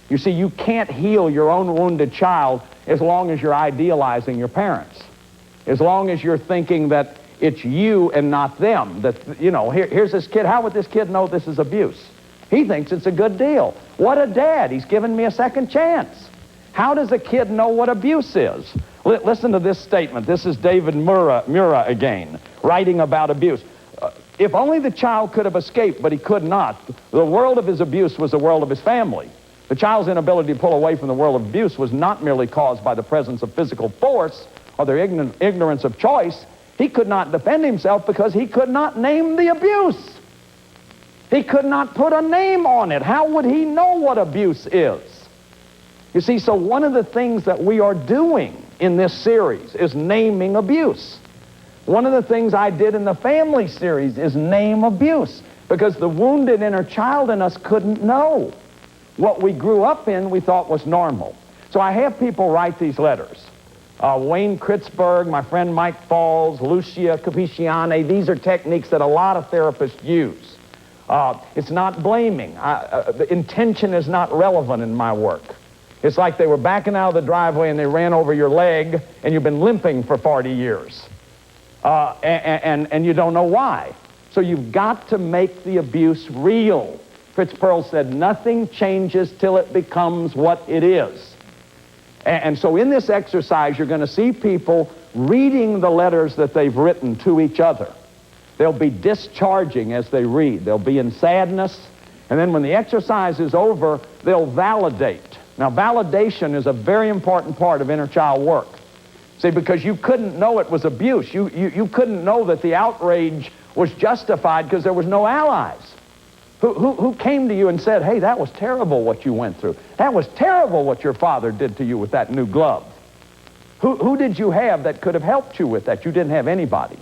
You see, you can't heal your own wounded child as long as you're idealizing your parents. As long as you're thinking that it's you and not them. That, here's this kid. How would this kid know this is abuse? He thinks it's a good deal. What a dad. He's given me a second chance. How does a kid know what abuse is? Listen to this statement. This is David Mura again, writing about abuse. If only the child could have escaped, but he could not. The world of his abuse was the world of his family. The child's inability to pull away from the world of abuse was not merely caused by the presence of physical force or their ignorance of choice. He could not defend himself because he could not name the abuse. He could not put a name on it. How would he know what abuse is? You see, so one of the things that we are doing in this series is naming abuse. One of the things I did in the family series is name abuse, because the wounded inner child in us couldn't know. What we grew up in, we thought was normal. So I have people write these letters. Wayne Kritzberg, my friend Mike Falls, Lucia Capiciane, these are techniques that a lot of therapists use. It's not blaming. The intention is not relevant in my work. It's like they were backing out of the driveway and they ran over your leg and you've been limping for 40 years. And you don't know why. So you've got to make the abuse real. Fritz Perls said, nothing changes till it becomes what it is. And so in this exercise, you're going to see people reading the letters that they've written to each other. They'll be discharging as they read. They'll be in sadness. And then when the exercise is over, they'll validate. Now, validation is a very important part of inner child work. See, because you couldn't know it was abuse. You couldn't know that the outrage was justified because there was no allies. Who came to you and said, hey, that was terrible what you went through. That was terrible what your father did to you with that new glove. Who did you have that could have helped you with that? You didn't have anybody.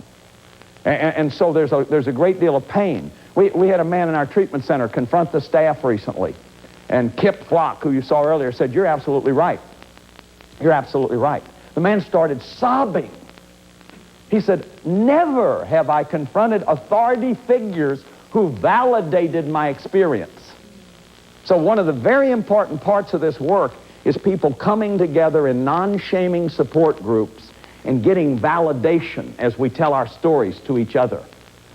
And so there's a great deal of pain. We had a man in our treatment center confront the staff recently. And Kip Flock, who you saw earlier, said, you're absolutely right. You're absolutely right. The man started sobbing. He said, never have I confronted authority figures who validated my experience. So one of the very important parts of this work is people coming together in non-shaming support groups and getting validation as we tell our stories to each other.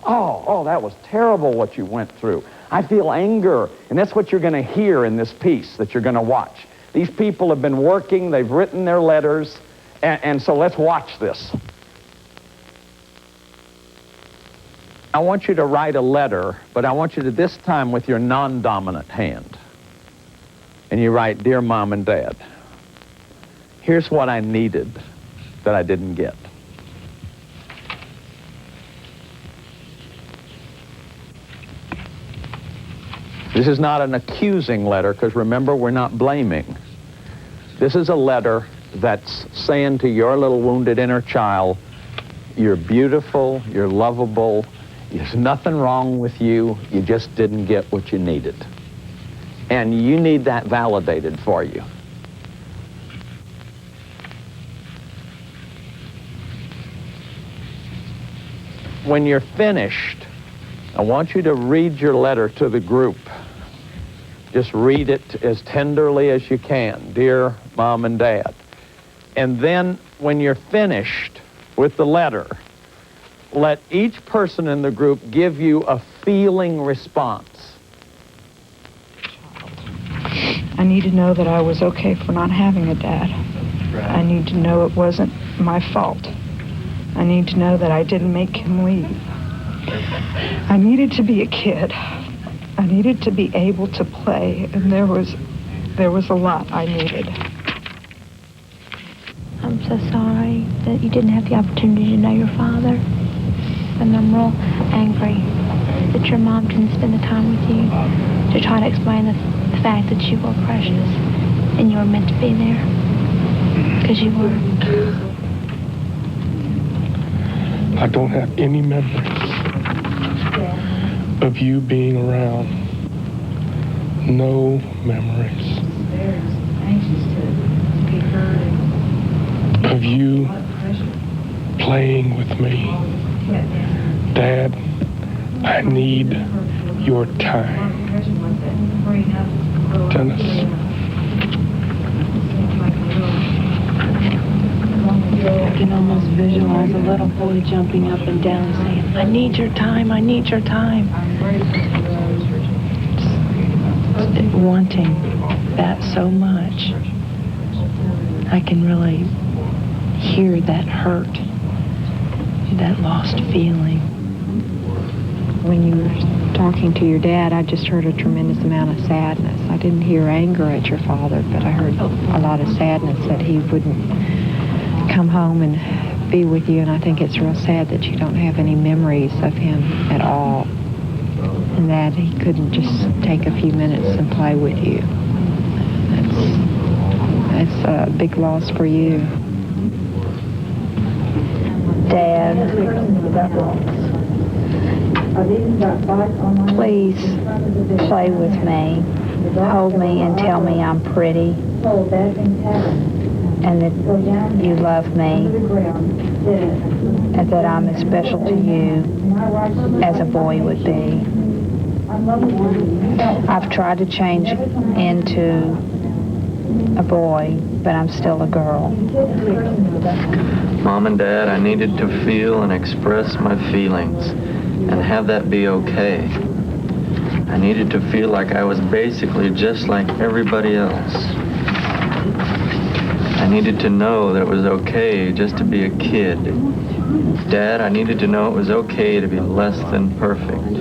Oh, that was terrible what you went through. I feel anger. And that's what you're going to hear in this piece that you're going to watch. These people have been working, they've written their letters, and so let's watch this. I want you to write a letter, but I want you to this time with your non-dominant hand. And you write, Dear Mom and Dad, here's what I needed that I didn't get. This is not an accusing letter, because remember, we're not blaming. This is a letter that's saying to your little wounded inner child, you're beautiful, you're lovable, there's nothing wrong with you, you just didn't get what you needed. And you need that validated for you. When you're finished, I want you to read your letter to the group. Just read it as tenderly as you can. Dear Mom and Dad. And then when you're finished with the letter, let each person in the group give you a feeling response. I need to know that I was okay for not having a dad. Right. I need to know it wasn't my fault. I need to know that I didn't make him leave. I needed to be a kid. I needed to be able to play, and there was a lot I needed. I'm so sorry that you didn't have the opportunity to know your father. And I'm real angry that your mom didn't spend the time with you to try to explain the fact that you were precious and you were meant to be there. Because you were. I don't have any memories of you being around. No memories of you playing with me. Dad, I need your time. Dennis. I can almost visualize a little boy jumping up and down saying, I need your time, I need your time. Just wanting that so much. I can really hear that hurt, that lost feeling. When you were talking to your dad, I just heard a tremendous amount of sadness. I didn't hear anger at your father, but I heard a lot of sadness that he wouldn't come home and be with you, and I think it's real sad that you don't have any memories of him at all, and that he couldn't just take a few minutes and play with you. That's a big loss for you. Dad, please play with me. Hold me and tell me I'm pretty. And that you love me, and that I'm as special to you as a boy would be. I've tried to change into a boy, but I'm still a girl. Mom and Dad, I needed to feel and express my feelings and have that be okay. I needed to feel like I was basically just like everybody else. I needed to know that it was okay just to be a kid. Dad, I needed to know it was okay to be less than perfect.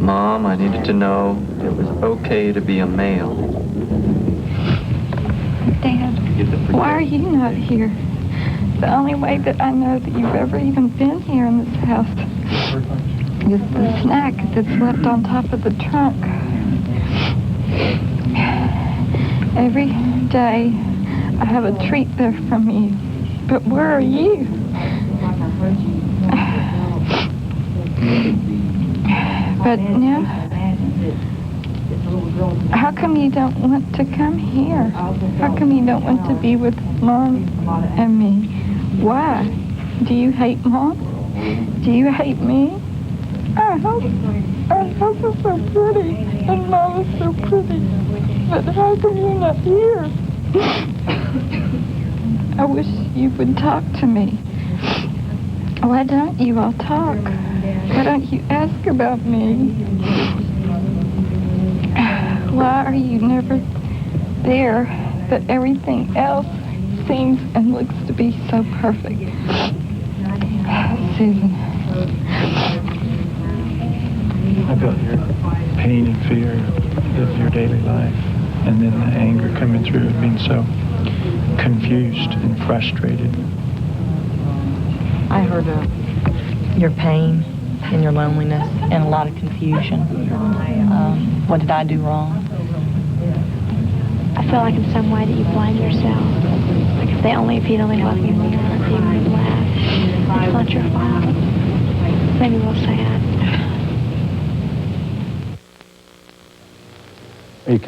Mom, I needed to know it was okay to be a male. Dad, why are you not here? The only way that I know that you've ever even been here in this house is the snack that's left on top of the trunk. Every day I have a treat there from you. But where are you? But now, how come you don't want to come here? How come you don't want to be with Mom and me? Why? Do you hate Mom? Do you hate me? Our house is so pretty, and Mom is so pretty. But how come you're not here? I wish you would talk to me. Why don't you all talk? Why don't you ask about me? Why are you never there, but everything else seems and looks to be so perfect? Susan. I felt your pain and fear of your daily life, and then the anger coming through of being so confused and frustrated. I heard your pain and your loneliness and a lot of confusion. What did I do wrong? I feel like in some way that you blame yourself. Like if you'd only loved me more, if you would have laughed. It's not your fault. It made me real sad. You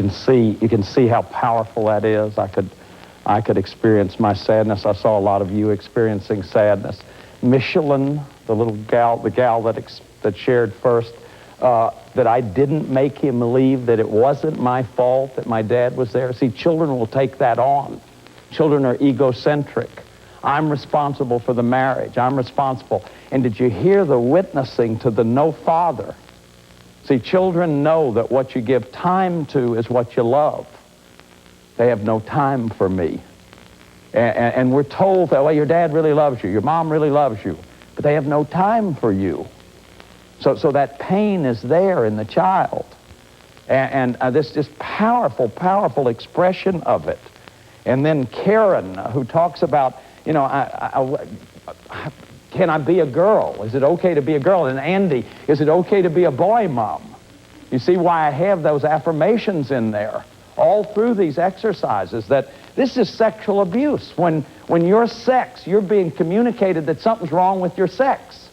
can see how powerful that is. I could experience my sadness. I saw a lot of you experiencing sadness. Michelin, the gal that shared first, that I didn't make him leave, that it wasn't my fault that my dad was there. See, children will take that on. Children are egocentric. I'm responsible for the marriage. I'm responsible. And did you hear the witnessing to the no father? See, children know that what you give time to is what you love. They have no time for me. And we're told that, well, your dad really loves you, your mom really loves you, but they have no time for you. So that pain is there in the child. And this just powerful, powerful expression of it. And then Karen, who talks about, can I be a girl? Is it okay to be a girl? And Andy, is it okay to be a boy, Mom? You see why I have those affirmations in there all through these exercises, that this is sexual abuse. When you're sex, you're being communicated that something's wrong with your sex.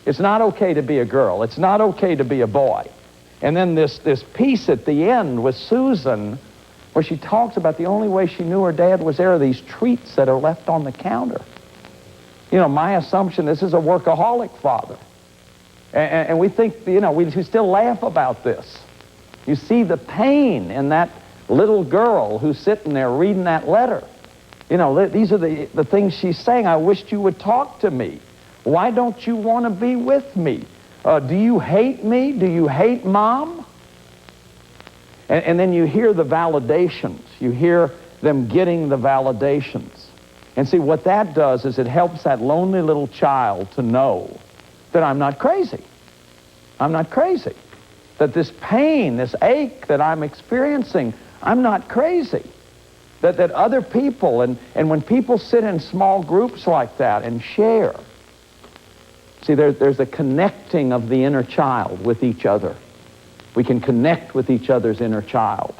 It's not okay to be a girl. It's not okay to be a boy. And then this piece at the end with Susan, where she talks about the only way she knew her dad was there are these treats that are left on the counter. You know, my assumption, this is a workaholic father. And we think, we still laugh about this. You see the pain in that little girl who's sitting there reading that letter. These are the things she's saying. I wished you would talk to me. Why don't you want to be with me? Do you hate me? Do you hate Mom? And then you hear the validations. You hear them getting the validations. And see, what that does is it helps that lonely little child to know that I'm not crazy. I'm not crazy. That this pain, this ache that I'm experiencing, I'm not crazy. That other people, and when people sit in small groups like that and share, see, there's a connecting of the inner child with each other. We can connect with each other's inner child.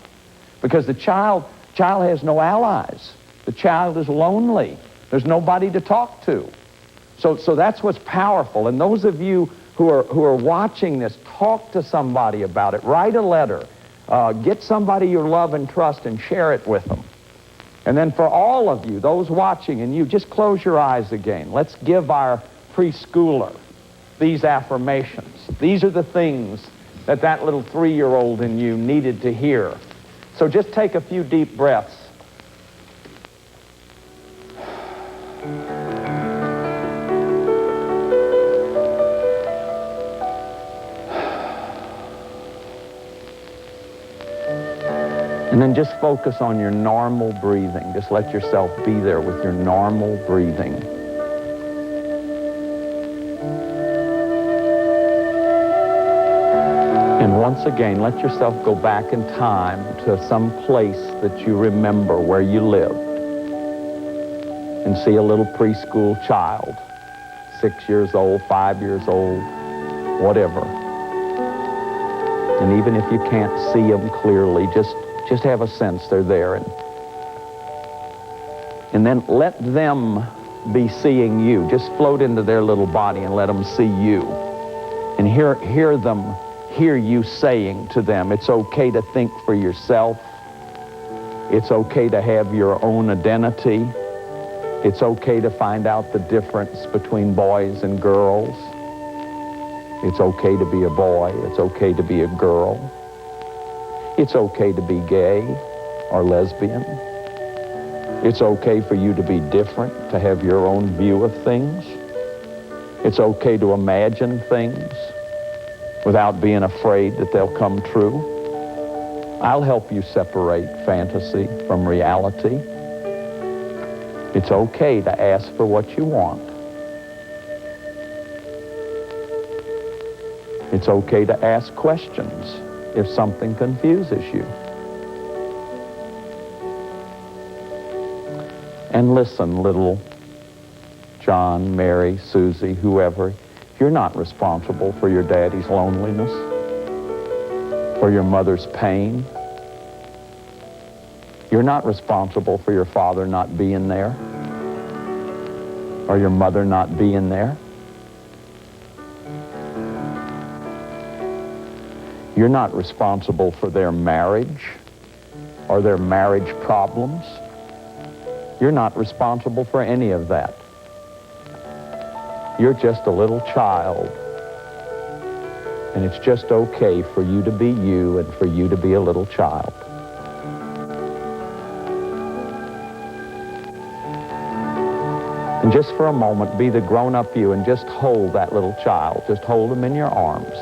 Because the child has no allies. The child is lonely. There's nobody to talk to. So that's what's powerful. And those of you who are watching this, talk to somebody about it. Write a letter. Get somebody you love and trust and share it with them. And then for all of you, those watching, and you, just close your eyes again. Let's give our preschooler these affirmations. These are the things that little 3-year-old in you needed to hear. So just take a few deep breaths. And then just focus on your normal breathing. Just let yourself be there with your normal breathing. And once again, let yourself go back in time to some place that you remember where you lived. And see a little preschool child, 6 years old, 5 years old, whatever. And even if you can't see them clearly, just have a sense they're there. And then let them be seeing you. Just float into their little body and let them see you. And hear them, hear you saying to them, it's okay to think for yourself. It's okay to have your own identity. It's okay to find out the difference between boys and girls. It's okay to be a boy. It's okay to be a girl. It's okay to be gay or lesbian. It's okay for you to be different, to have your own view of things. It's okay to imagine things without being afraid that they'll come true. I'll help you separate fantasy from reality. It's okay to ask for what you want. It's okay to ask questions if something confuses you. And listen, little John, Mary, Susie, whoever, you're not responsible for your daddy's loneliness, for your mother's pain. You're not responsible for your father not being there, or your mother not being there. You're not responsible for their marriage or their marriage problems. You're not responsible for any of that. You're just a little child. And it's just okay for you to be you and for you to be a little child. And just for a moment, be the grown-up you and just hold that little child. Just hold him in your arms.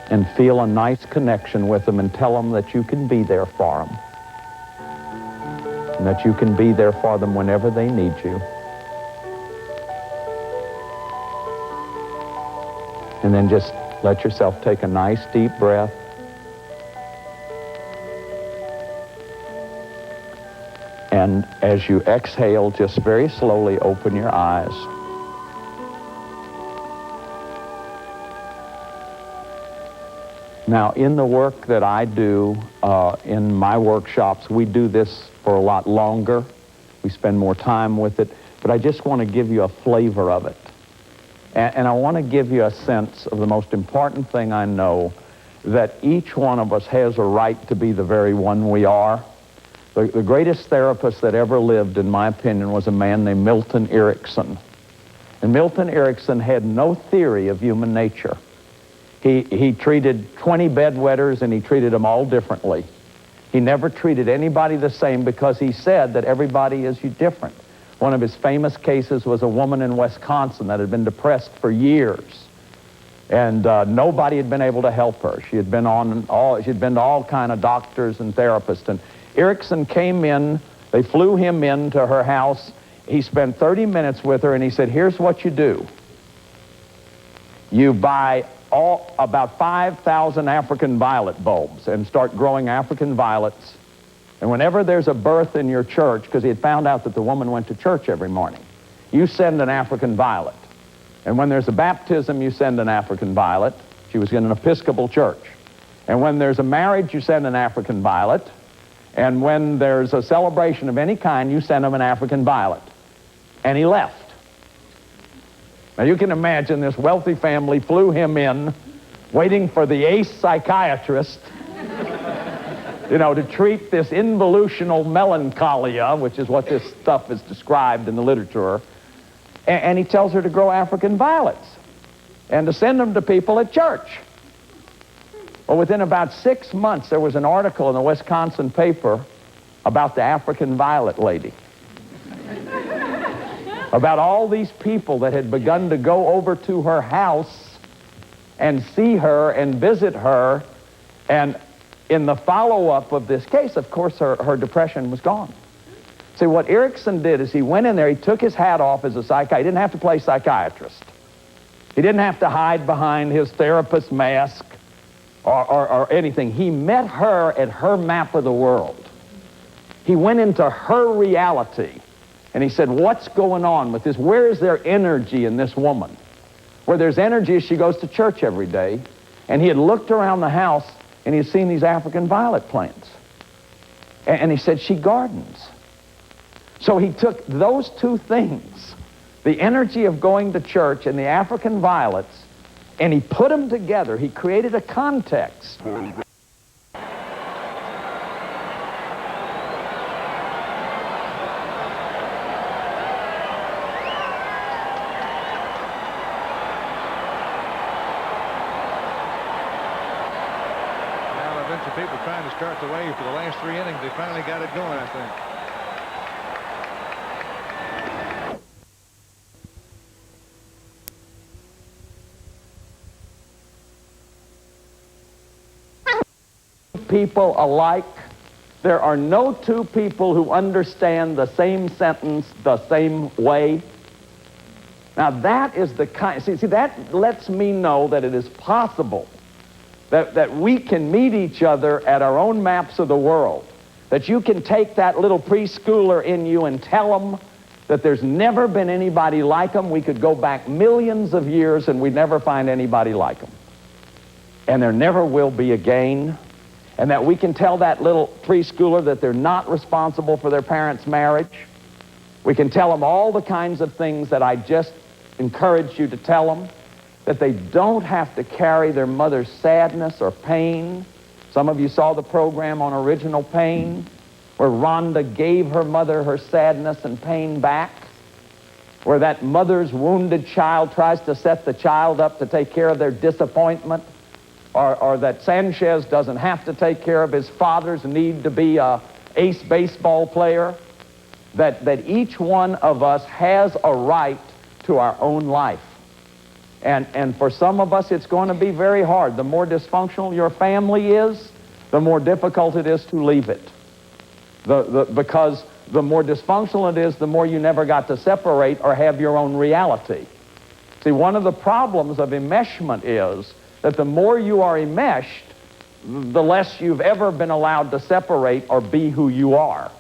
And feel a nice connection with them and tell them that you can be there for them. And that you can be there for them whenever they need you. And then just let yourself take a nice deep breath. And as you exhale, just very slowly open your eyes. Now, in the work that I do, in my workshops, we do this for a lot longer. We spend more time with it. But I just want to give you a flavor of it. And I want to give you a sense of the most important thing I know, that each one of us has a right to be the very one we are. The greatest therapist that ever lived, in my opinion, was a man named Milton Erickson. And Milton Erickson had no theory of human nature. He treated 20 bedwetters, and he treated them all differently. He never treated anybody the same because he said that everybody is different. One of his famous cases was a woman in Wisconsin that had been depressed for years, and nobody had been able to help her. She had been to all kind of doctors and therapists, and Erickson came in. They flew him into her house. He spent 30 minutes with her, and he said, here's what you do. You buy about 5,000 African violet bulbs and start growing African violets. And whenever there's a birth in your church, because he had found out that the woman went to church every morning, you send an African violet. And when there's a baptism, you send an African violet. She was in an Episcopal church. And when there's a marriage, you send an African violet. And when there's a celebration of any kind, you send him an African violet. And he left. Now you can imagine this wealthy family flew him in, waiting for the ace psychiatrist, to treat this involutional melancholia, which is what this stuff is described in the literature. And he tells her to grow African violets and to send them to people at church. Well, within about 6 months, there was an article in the Wisconsin paper about the African violet lady. About all these people that had begun to go over to her house and see her and visit her. And in the follow-up of this case, of course, her depression was gone. See, what Erickson did is he went in there, he took his hat off as a psychiatrist. He didn't have to play psychiatrist. He didn't have to hide behind his therapist mask or anything. He met her at her map of the world. He went into her reality, and he said, what's going on with this? Where is there energy in this woman? Where there's energy is she goes to church every day, and he had looked around the house, and he had seen these African violet plants. And he said, she gardens. So he took those two things, the energy of going to church and the African violets, and he put them together. He created a context. People trying to start the wave for the last 3 innings. They finally got it going, I think. People alike. There are no two people who understand the same sentence the same way. Now that is the kind, see that lets me know that it is possible that we can meet each other at our own maps of the world. That you can take that little preschooler in you and tell them that there's never been anybody like them. We could go back millions of years and we'd never find anybody like them. And there never will be again. And that we can tell that little preschooler that they're not responsible for their parents' marriage. We can tell them all the kinds of things that I just encouraged you to tell them. That they don't have to carry their mother's sadness or pain. Some of you saw the program on Original Pain, where Rhonda gave her mother her sadness and pain back, where that mother's wounded child tries to set the child up to take care of their disappointment, or that Sanchez doesn't have to take care of his father's need to be an ace baseball player, that each one of us has a right to our own life. And for some of us, it's going to be very hard. The more dysfunctional your family is, the more difficult it is to leave it. Because the more dysfunctional it is, the more you never got to separate or have your own reality. See, one of the problems of enmeshment is that the more you are enmeshed, the less you've ever been allowed to separate or be who you are.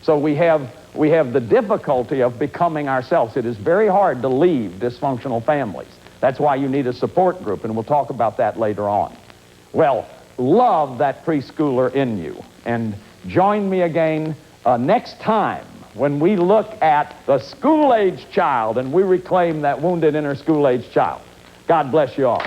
So we have the difficulty of becoming ourselves. It is very hard to leave dysfunctional families. That's why you need a support group, and we'll talk about that later on. Well, love that preschooler in you, and join me again next time when we look at the school-age child and we reclaim that wounded inner school-age child. God bless you all.